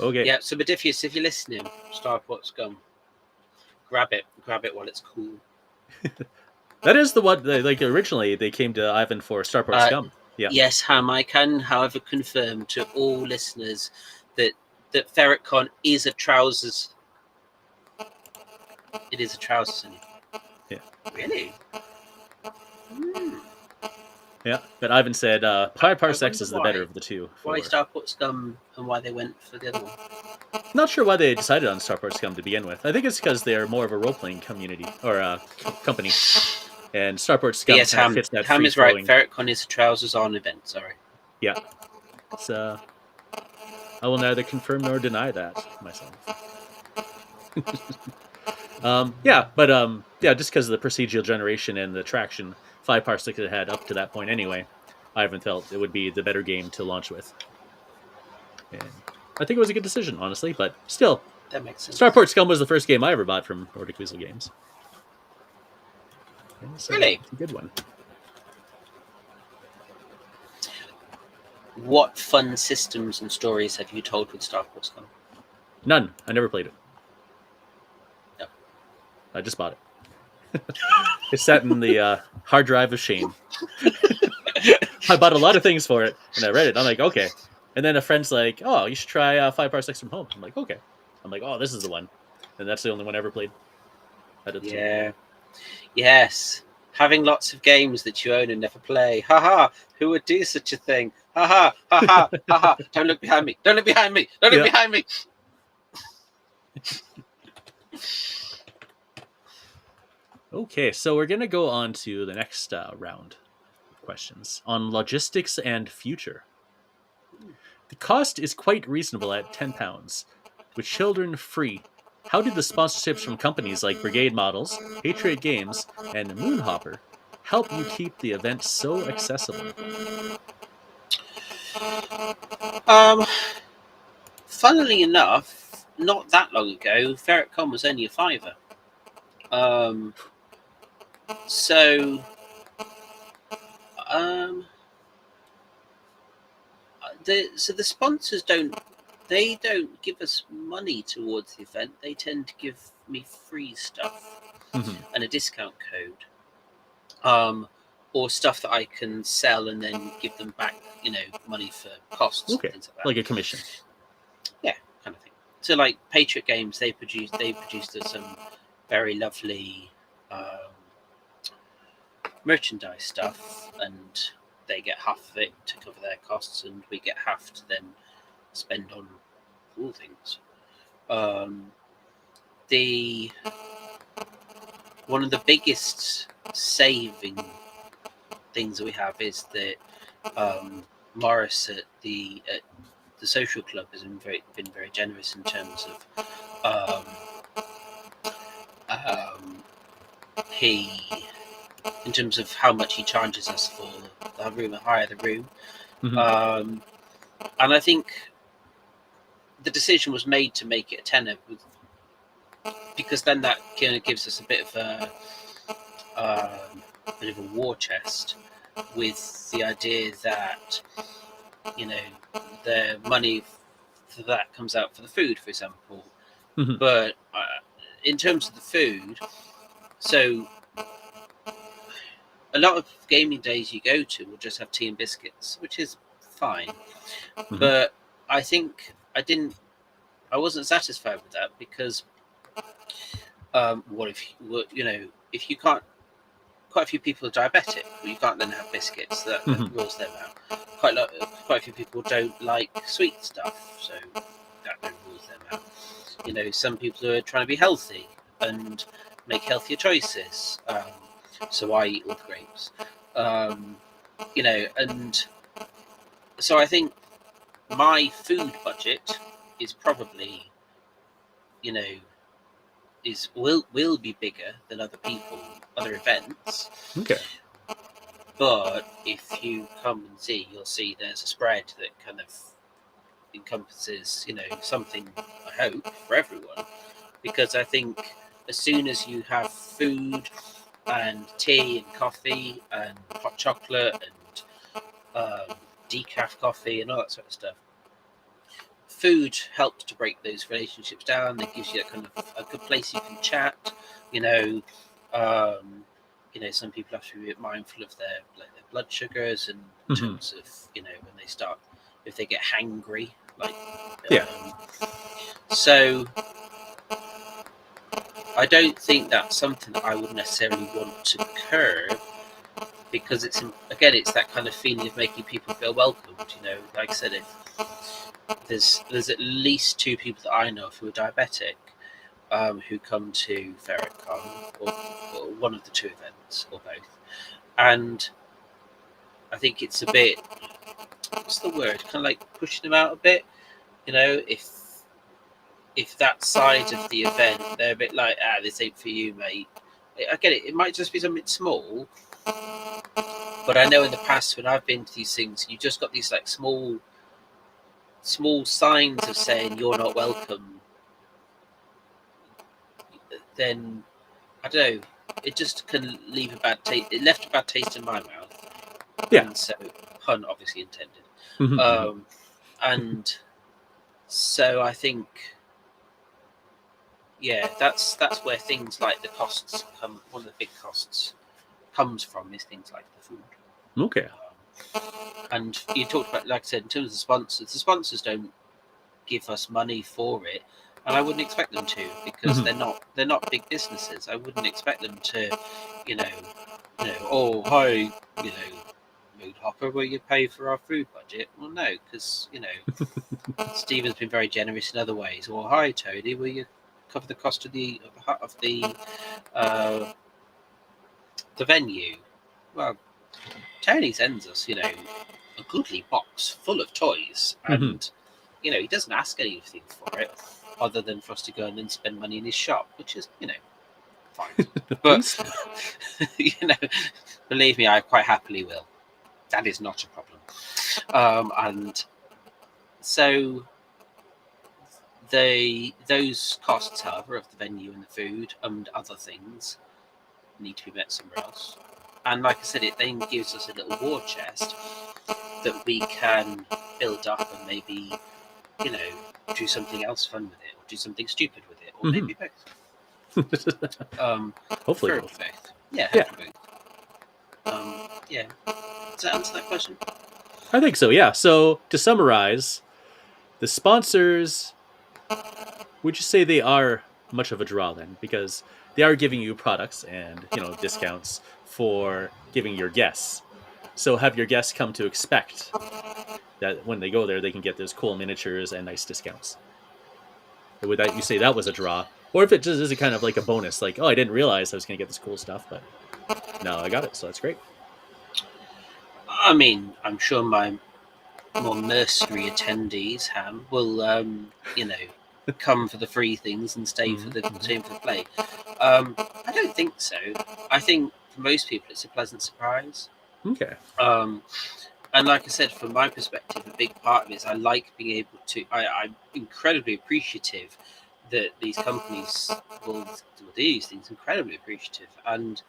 Okay. Yeah, so Modiphius, if you're listening, Starport Scum, grab it while it's cool. That is the one. Like originally, they came to Ivan for Starport Scum. Yeah. Yes, Ham. I can, however, confirm to all listeners that Ferret Con is a trousers. It is a trousers. Yeah. Really? Yeah, but Ivan said 5 parsecs is the better of the two. Why Starport Scum and why they went for the other one? Not sure why they decided on Starport Scum to begin with. I think it's because they're more of a role-playing community or company. And Starport Scum fits that Ham is right. Ferret Con is a trousers on event. Sorry. Yeah. It's, I will neither confirm nor deny that myself. Just because of the procedural generation and the traction 5 parsecs it had up to that point anyway, Ivan felt it would be the better game to launch with. And I think it was a good decision, honestly, but still, that makes sense. Starport Scum was the first game I ever bought from Nordic Weasel Games. So really? It's a good one. What fun systems and stories have you told with Starport Scum? None. I never played it. No. I just bought it. It sat in the hard drive of shame. I bought a lot of things for it, and I read it. I'm like, okay. And then a friend's like, oh, you should try 5 parsecs from home. I'm like, okay. I'm like, oh, this is the one. And that's the only one I ever played. Yeah. Yes. Having lots of games that you own and never play. Haha. Who would do such a thing? Haha. Haha. Haha. Don't look behind me. Don't look behind me. Don't look behind me. Okay, so we're going to go on to the next round of questions on logistics and future. The cost is quite reasonable at £10, with children free How did the sponsorships from companies like Brigade Models, Patriot Games, and Moonhopper help you keep the event so accessible? Um, Funnily enough, not that long ago, Ferret Con was only a fiver. Um, so um, the sponsors don't give us money towards the event. They tend to give me free stuff Mhm. and a discount code, um, or stuff that I can sell and then give them back. Money for costs and Okay, things like that. like a commission. Yeah, kind of thing. So like Patriot Games, they produced us some very lovely um, merchandise stuff, and they get half of it to cover their costs, and we get half to then spend on cool things. Um, the One of the biggest saving things that we have is that Morris at the social club has been very generous in terms of um, he in terms of how much he charges us for the room, hire the room. Mhm. Um, and I think the decision was made to make it a tenner because then that kind of gives us a bit of a war chest with the idea that you know the money for that comes out for the food, for example. Mhm. But in terms of the food, so a lot of gaming days you go to will just have tea and biscuits, which is fine. Mhm. But I think I wasn't satisfied with that because what if you can't? Quite a few people are diabetic. Well, you can't then have biscuits. That Mhm. rules them out. Quite a few people don't like sweet stuff, so that then rules them out. Some people are trying to be healthy and make healthier choices. So I eat all the grapes. Um, and so I think my food budget is probably, you know, will be bigger than other events. Okay. But if you come and see, you'll see there's a spread that kind of encompasses, something, I hope, for everyone. Because I think as soon as you have food and tea and coffee and hot chocolate and decaf coffee and all that sort of stuff, food helps to break those relationships down. It gives you a kind of a good place you can chat. You know, um, some people have to be a bit mindful of their blood sugars, and in Mhm. terms of when they start, if they get hangry, like Yeah. so. I don't think that's something that I would necessarily want to curb because it's that kind of feeling of making people feel welcomed. Like I said, if there's at least two people that I know of who are diabetic, who come to Ferret Con or one of the two events or both, and I think it's a bit, what's the word? Kind of like pushing them out a bit. If that side of the event they're a bit like, this ain't for you, mate. I get it. It might just be something small, but I know in the past when I've been to these things, you just got these like small signs of saying you're not welcome. Then I don't know. It just can leave a bad taste. It left a bad taste in my mouth, Yeah. and so pun obviously intended. Mhm. Mhm. Um, and so I think, yeah, that's where things like the costs come. One of the big costs comes from is things like the food. Okay. And you talked about, like I said, in terms of the sponsors don't give us money for it, and I wouldn't expect them to because Mhm. they're not big businesses. I wouldn't expect them to, you know, oh hi, Mood Hopper, will you pay for our food budget? Well, no, because Stephen's been very generous in other ways. Or hi Tony, will you cover the cost of the venue? Well, Tony sends us, a goodly box full of toys, Mhm. and he doesn't ask anything for it. other than for us to go and spend money in his shop, which is, fine. But believe me, I quite happily will. That is not a problem. And so those costs, however, of the venue and the food and other things need to be met somewhere else. And like I said, it then gives us a little war chest that we can build up and maybe, do something else fun with it, or do something stupid with it, or maybe both. Hopefully both. Yeah, hopefully both. Yeah. Does that answer that question? I think so, yeah. So to summarize, the sponsors, would you say they are much of a draw then? Because they are giving you products and, discounts for giving your guests. So have your guests come to expect that when they go there, they can get those cool miniatures and nice discounts? Would that you say that was a draw? Or if it just is a kind of like a bonus, like, oh, I didn't realize I was going to get this cool stuff, but now I got it, so that's great. I mean, I'm sure my more mercenary attendees, Ham, will, come for the free things and stay for the team for the play. I don't think so. I think for most people, it's a pleasant surprise. Okay. And like I said, from my perspective, a big part of it is I like being able to. I'm incredibly appreciative that these companies will do these things. Incredibly appreciative, and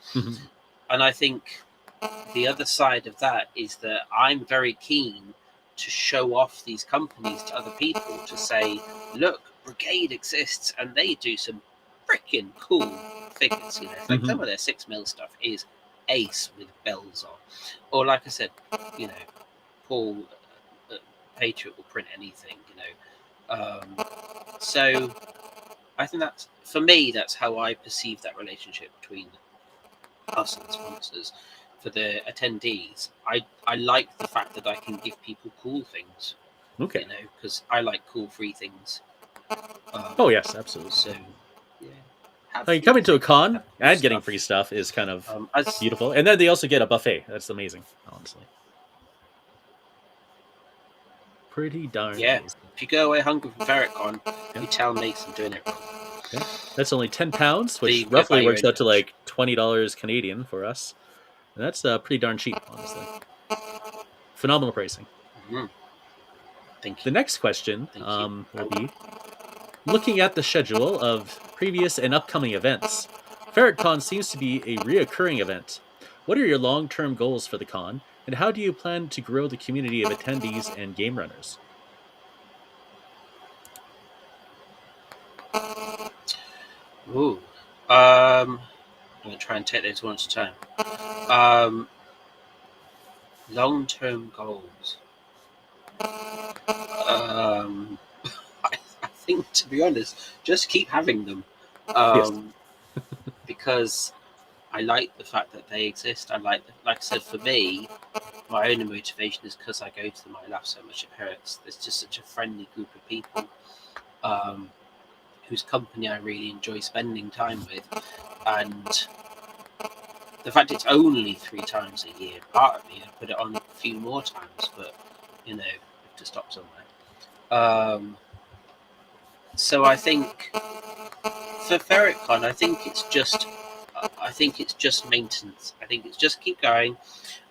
I think the other side of that is that I'm very keen to show off these companies to other people to say, look, Brigade exists and they do some freaking cool figures. Like some of their 6mm stuff is ace with bells on, or like I said, Paul Patriot will print anything. So I think that's, for me, that's how I perceive that relationship between us and the sponsors. For the attendees, I like the fact that I can give people cool things. Okay. Because I like cool free things. Oh yes, absolutely. So yeah, like coming to a con and getting free stuff is kind of beautiful, and then they also get a buffet. That's amazing, honestly. Pretty darn amazing. If you go away hungry from Ferret Con, you tell Mason doing it wrong. Yeah, that's only £10, which roughly works out to like $20 Canadian for us. And that's pretty darn cheap, honestly. Phenomenal pricing. Thank you. The next question will be, looking at the schedule of previous and upcoming events, Ferret Con seems to be a reoccurring event. What are your long-term goals for the con, and how do you plan to grow the community of attendees and game runners? Ooh. I'm going to try and take those one at a time. Long-term goals. I think, to be honest, just keep having them. Because I like the fact that they exist. Like I said, for me, my only motivation is because I go to them. I laugh so much at Ferrets. There's just such a friendly group of people whose company I really enjoy spending time with. And the fact it's only 3 times a year, part of me, I put it on a few more times, but, you have to stop somewhere. So I think for Ferret Con, I think it's just maintenance. I think it's just keep going,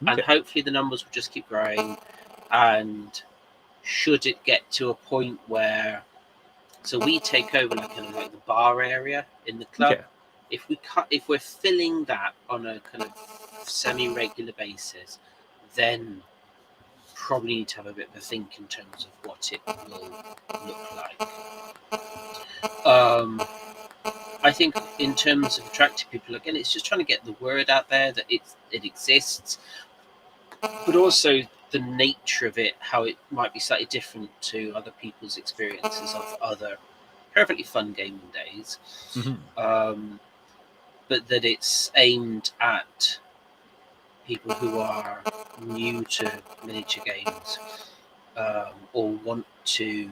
and hopefully the numbers will just keep growing. And should it get to a point where, so we take over like kind of like the bar area in the club. If we're filling that on a kind of semi-regular basis, then probably need to have a bit of a think in terms of what it will look like. I think in terms of attracting people, again, it's just trying to get the word out there that it exists, but also the nature of it, how it might be slightly different to other people's experiences of other perfectly fun gaming days. But that it's aimed at people who are new to miniature games, or want to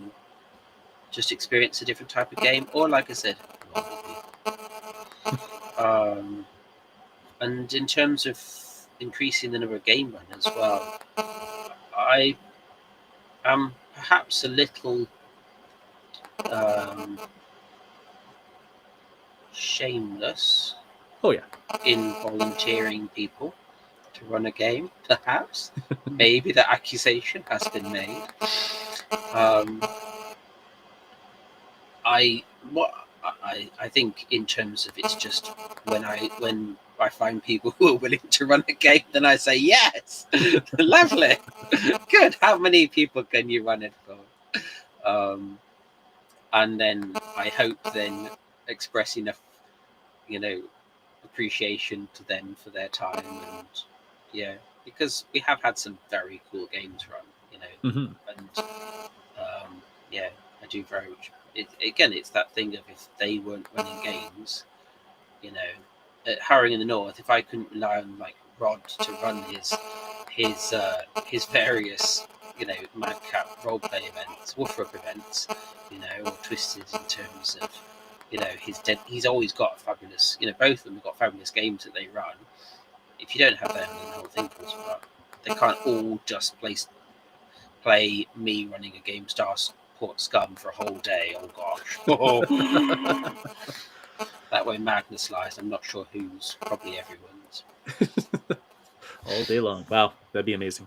just experience a different type of game, or like I said, and in terms of increasing the number of game runners, well, I am perhaps a little shameless Oh yeah. in volunteering people to run a game, perhaps. Maybe the accusation has been made. Um, I what I think in terms of it's just when I find people who are willing to run a game, then I say yes, lovely, good. How many people can you run it for? Um, and then I hope then express enough, you know, appreciation to them for their time and yeah, because we have had some very cool games run, you know, Hmm. and yeah, I do very much. Again, it's that thing of if they weren't running games, you know, at Harrowing in the North, if I couldn't rely on like Rod to run his various, you know, madcap roleplay events, Woofrup events, you know, or Twisted in terms of, you know, he's always got fabulous, you know, both of them have got fabulous games that they run. If you don't have them, then the whole thing falls apart. They can't all just play me running a game Star Port Scum for a whole day. Oh gosh. That way Magnus lies. I'm not sure whose, probably everyone's. All day long. Wow, that'd be amazing.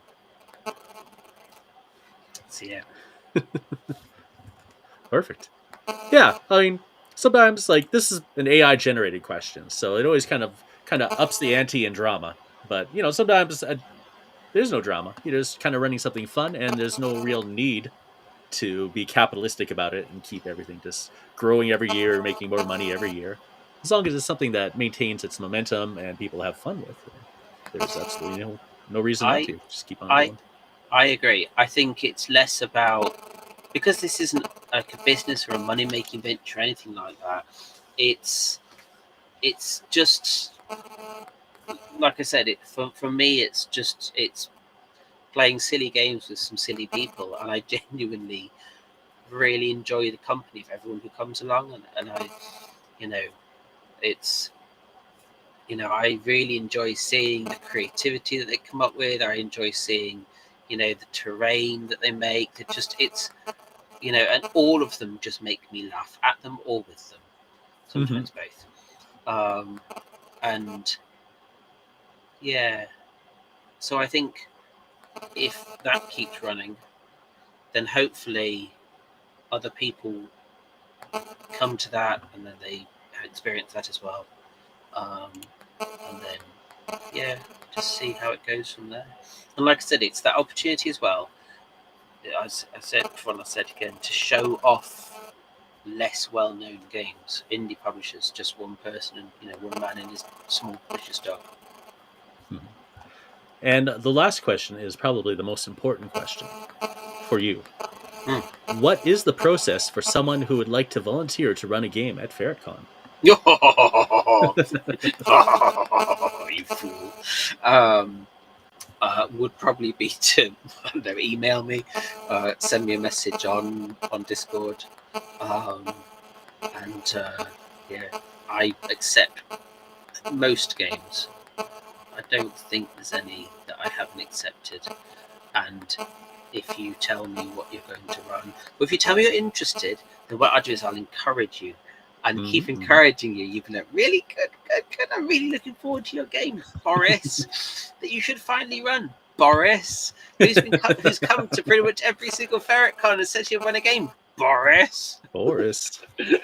So yeah. Perfect. Yeah, I mean, sometimes like this is an AI generated question, so it always kind of ups the ante in drama. But you know, sometimes there's no drama. You're just kind of running something fun, and there's no real need to be capitalistic about it and keep everything just growing every year, making more money every year. As long as it's something that maintains its momentum and people have fun with, there's absolutely no reason not I to. Just keep on I going. I agree. I think it's less about because this isn't like a business or a money making venture or anything like that. It's just like I said, for me it's playing silly games with some silly people and I genuinely really enjoy the company of everyone who comes along and I you know it's you know I really enjoy seeing the creativity that they come up with. I enjoy seeing you know the terrain that they make. It's you know and all of them just make me laugh at them or with them, Hmm. sometimes both. um, and yeah, so I think if that keeps running then hopefully other people come to that and then they experience that as well. um, and then yeah, just see how it goes from there. And like I said, it's that opportunity as well. As I said before, and I said again, to show off less well-known games, indie publishers, just one person and you know one man in his small publisher stock. And the last question is probably the most important question for you. Hmm. What is the process for someone who would like to volunteer to run a game at Ferret Con? You fool. Um, would probably be to I don't know, email me, send me a message on Discord, um, and yeah, I accept most games. I don't think there's any that I haven't accepted. And if you tell me what you're going to run, or if you tell me you're interested, then what I'll do is I'll encourage you and keep Mm-hmm. encouraging you. You've been like, really good, good, good. I'm really looking forward to your game, Boris, that you should finally run. Boris, who's come to pretty much every single Ferret Con and said she'll run a game. Boris. Boris.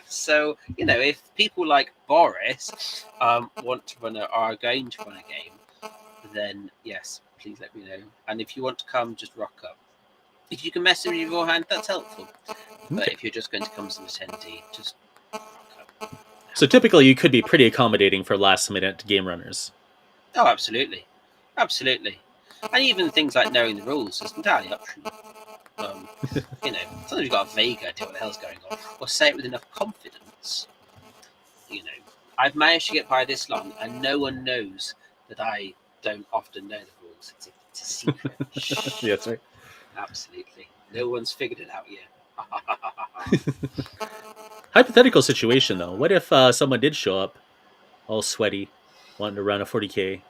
So you know, if people like Boris want to run are going to run a game, then yes, please let me know. And if you want to come, just rock up. If you can message me beforehand, that's helpful. But Okay. if you're just going to come as an attendee, just rock up. So typically you could be pretty accommodating for last minute game runners. Oh, absolutely, absolutely. And even things like knowing the rules is entirely optional. You know, sometimes you've got a vague idea what the hell's going on, or say it with enough confidence. You know, I've managed to get by this long, and no one knows that I don't often know the rules. It's a secret. Yeah, Shh. that's right. Absolutely, no one's figured it out yet. Hypothetical situation though. What if someone did show up all sweaty, wanting to run a 40K,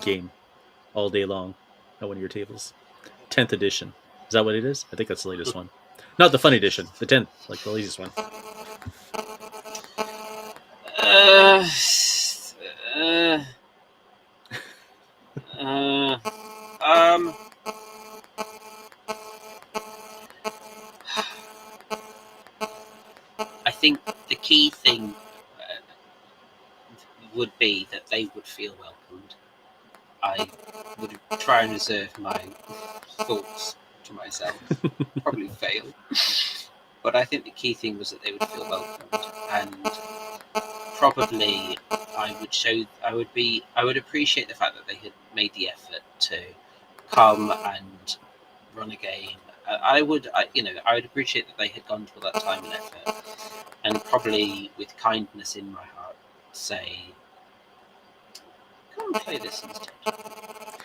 game all day long at one of your tables? 10th edition. Is that what it is? I think that's the latest one. Not the fun edition. The 10th, like the latest one. would be that they would feel welcomed. I would try and reserve my thoughts to myself. Probably fail. But I think the key thing was that they would feel welcomed, and probably I would appreciate the fact that they had made the effort to come and run a game. I would appreciate that they had gone to all that time and effort, and probably with kindness in my heart say, "Come and play this instead."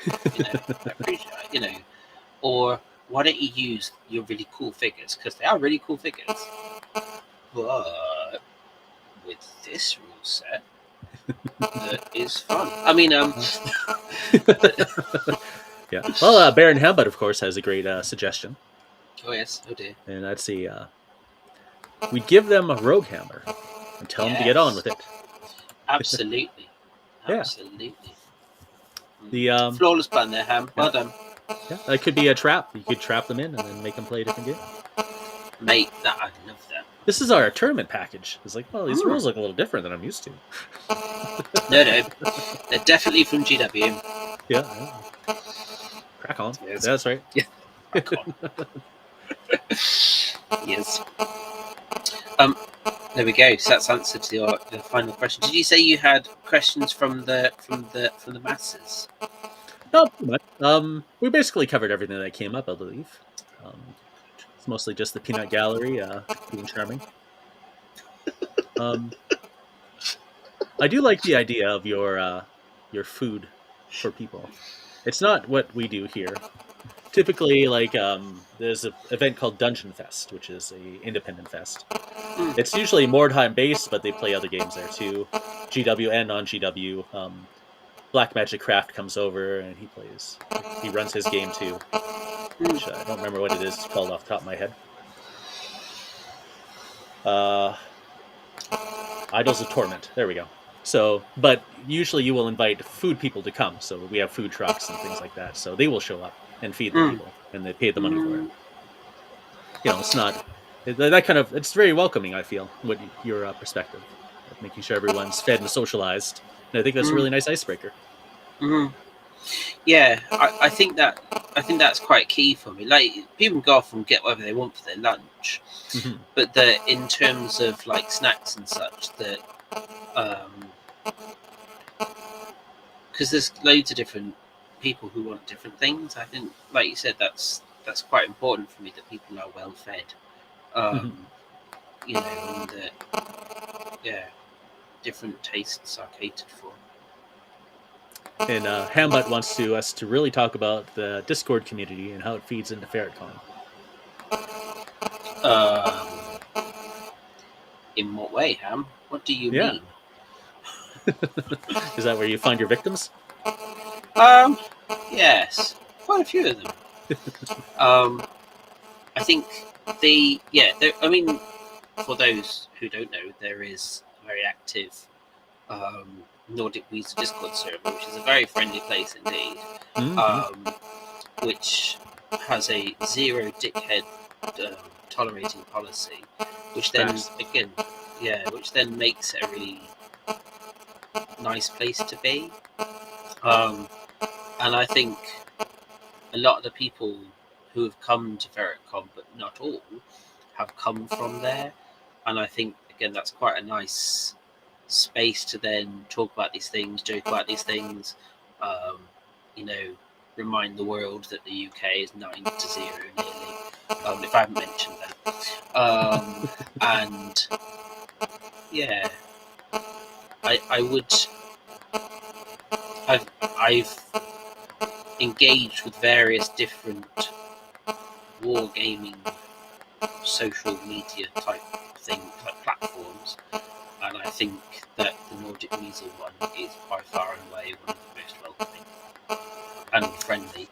I appreciate, or why don't you use your really cool figures, because they are really cool figures, but with this rule set that is fun. I mean, Yeah. Well, Baron Hambut, of course, has a great suggestion, oh yes, oh dear, and let's see. We give them a rogue hammer and tell them to get on with it. Absolutely, Yeah. absolutely. The Flawless plan there, Ham. Well done, yeah, that could be a trap. You could trap them in and then make them play a different game. mate. That I love that. This is our tournament package. It's like, well, these rules look a little different than I'm used to. No, they're definitely from GW. Yeah. Crack on. Yes. That's right. Yeah. Crack on. Yes. There we go. So that's answered to the final question. Did you say you had questions from the masses? Not too much. We basically covered everything that came up, I believe. It's mostly just the peanut gallery being charming. I do like the idea of your food for people. It's not what we do here. Typically, like there's an event called Dungeon Fest, which is a independent fest. It's usually Mordheim based, but they play other games there too, GW and non-GW. Black Magic Craft comes over and he runs his game too, which I don't remember what it is called off the top of my head. Idols of Torment. There we go. So, but usually you will invite food people to come. So we have food trucks and things like that. So they will show up and feed the people, and they pay the money for it. It's not that kind of. It's very welcoming. I feel what your perspective of making sure everyone's fed and socialized. And I think that's a really nice icebreaker. Mm-hmm. Yeah, I think that's quite key for me. Like, people can go off and get whatever they want for their lunch, but in terms of like snacks and such, that because there's loads of different people who want different things. I think, like you said, that's quite important for me, that people are well fed. And that different tastes are catered for. And Hambut wants us to really talk about the Discord community and how it feeds into Ferret Con. In what way, Ham? What do you mean? Is that where you find your victims? Yes, quite a few of them. I think I mean, for those who don't know, there is a very active Nordic Weasel Discord server, which is a very friendly place indeed, which has a zero dickhead tolerating policy, which then makes it a really nice place to be. And I think a lot of the people who have come to Ferret Con, but not all, have come from there. And I think, again, that's quite a nice space to then talk about these things, joke about these things, remind the world that the UK is 9-0 nearly, if I haven't mentioned that. And yeah, I've engaged with various different wargaming social media type thing, like platforms, and I think that the Nordic Weasel one is by far and away one of the most welcoming and friendly.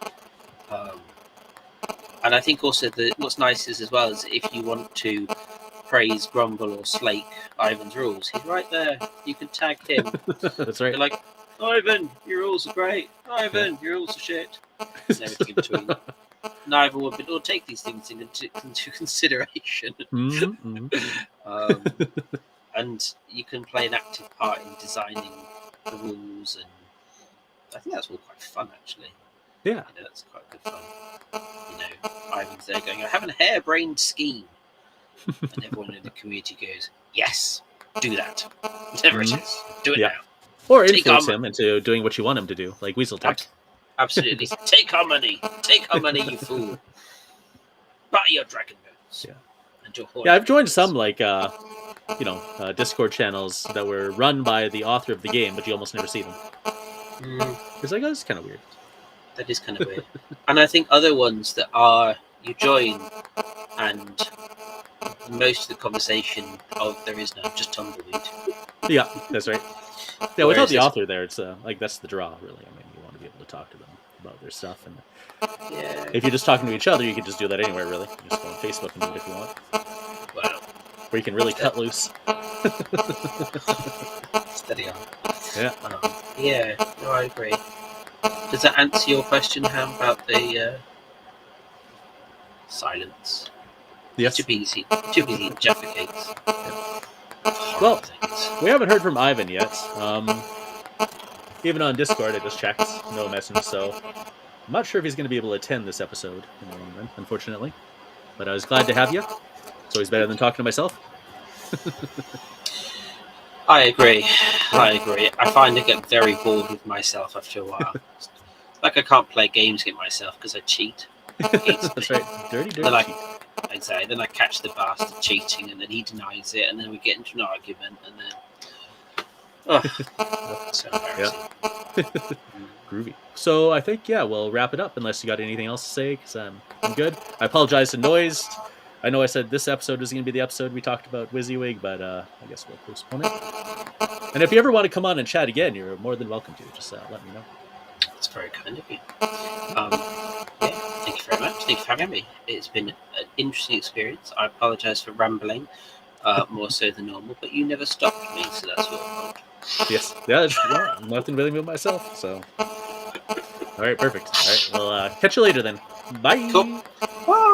And I think also that what's nice is, as well, is if you want to praise, grumble, or slake Ivan's rules, he's right there. You can tag him. That's right. You're like, Ivan, your rules are great. Ivan, your rules are shit. And everything in between. And Ivan will take these things into consideration. And you can play an active part in designing the rules, and I think that's all quite fun actually. Yeah. That's quite good fun. Ivan's there going, I have a harebrained scheme. And everyone in the community goes, yes, do that. Whatever it is, do it now. Or influence him into doing what you want him to do, like Weasel Tech. Absolutely. Take our money. Take our money, you fool. Buy your dragon boats. Yeah. And your horse. Yeah, I've joined some Discord channels that were run by the author of the game, but you almost never see them. It's like, oh, it's kind of weird. That is kind of weird. And I think other ones that are you join and most of the conversation, there is none, just tumbleweed. Yeah, that's right. Yeah, without the author there, it's that's the draw, really. I mean, you want to be able to talk to them about their stuff, and if you're just talking to each other, you can just do that anywhere, really. You just go on Facebook and do it if you want. Wow. Where you can really cut loose. Steady on. Yeah. Yeah, no, I agree. Does that answer your question, Ham, about the silence? Yes. Too easy, Jefficates. Well, we haven't heard from Ivan yet. Even on Discord, I just checked. No message, so I'm not sure if he's going to be able to attend this episode in the long run, unfortunately. But I was glad to have you. It's always better than talking to myself. I agree. I find I get very bored with myself after a while. Like I can't play games against myself because I cheat. That's right. Dirty cheat. Exactly. Then I catch the bastard cheating, and then he denies it, and then we get into an argument, and then so embarrassing. Groovy. So I think we'll wrap it up unless you got anything else to say, because I'm good. I apologize to Noised. I know I said this episode is going to be the episode we talked about WYSIWYG, but I guess we'll postpone it. And if you ever want to come on and chat again, you're more than welcome to. Just let me know. That's very kind of you. Thank you very much. Thank you for having me. It's been an interesting experience. I apologise for rambling, more so than normal, but you never stopped me, so that's your fault. Yes. Yeah, nothing really with myself, so. All right, perfect. All right, well, catch you later then. Bye. Cool. Bye.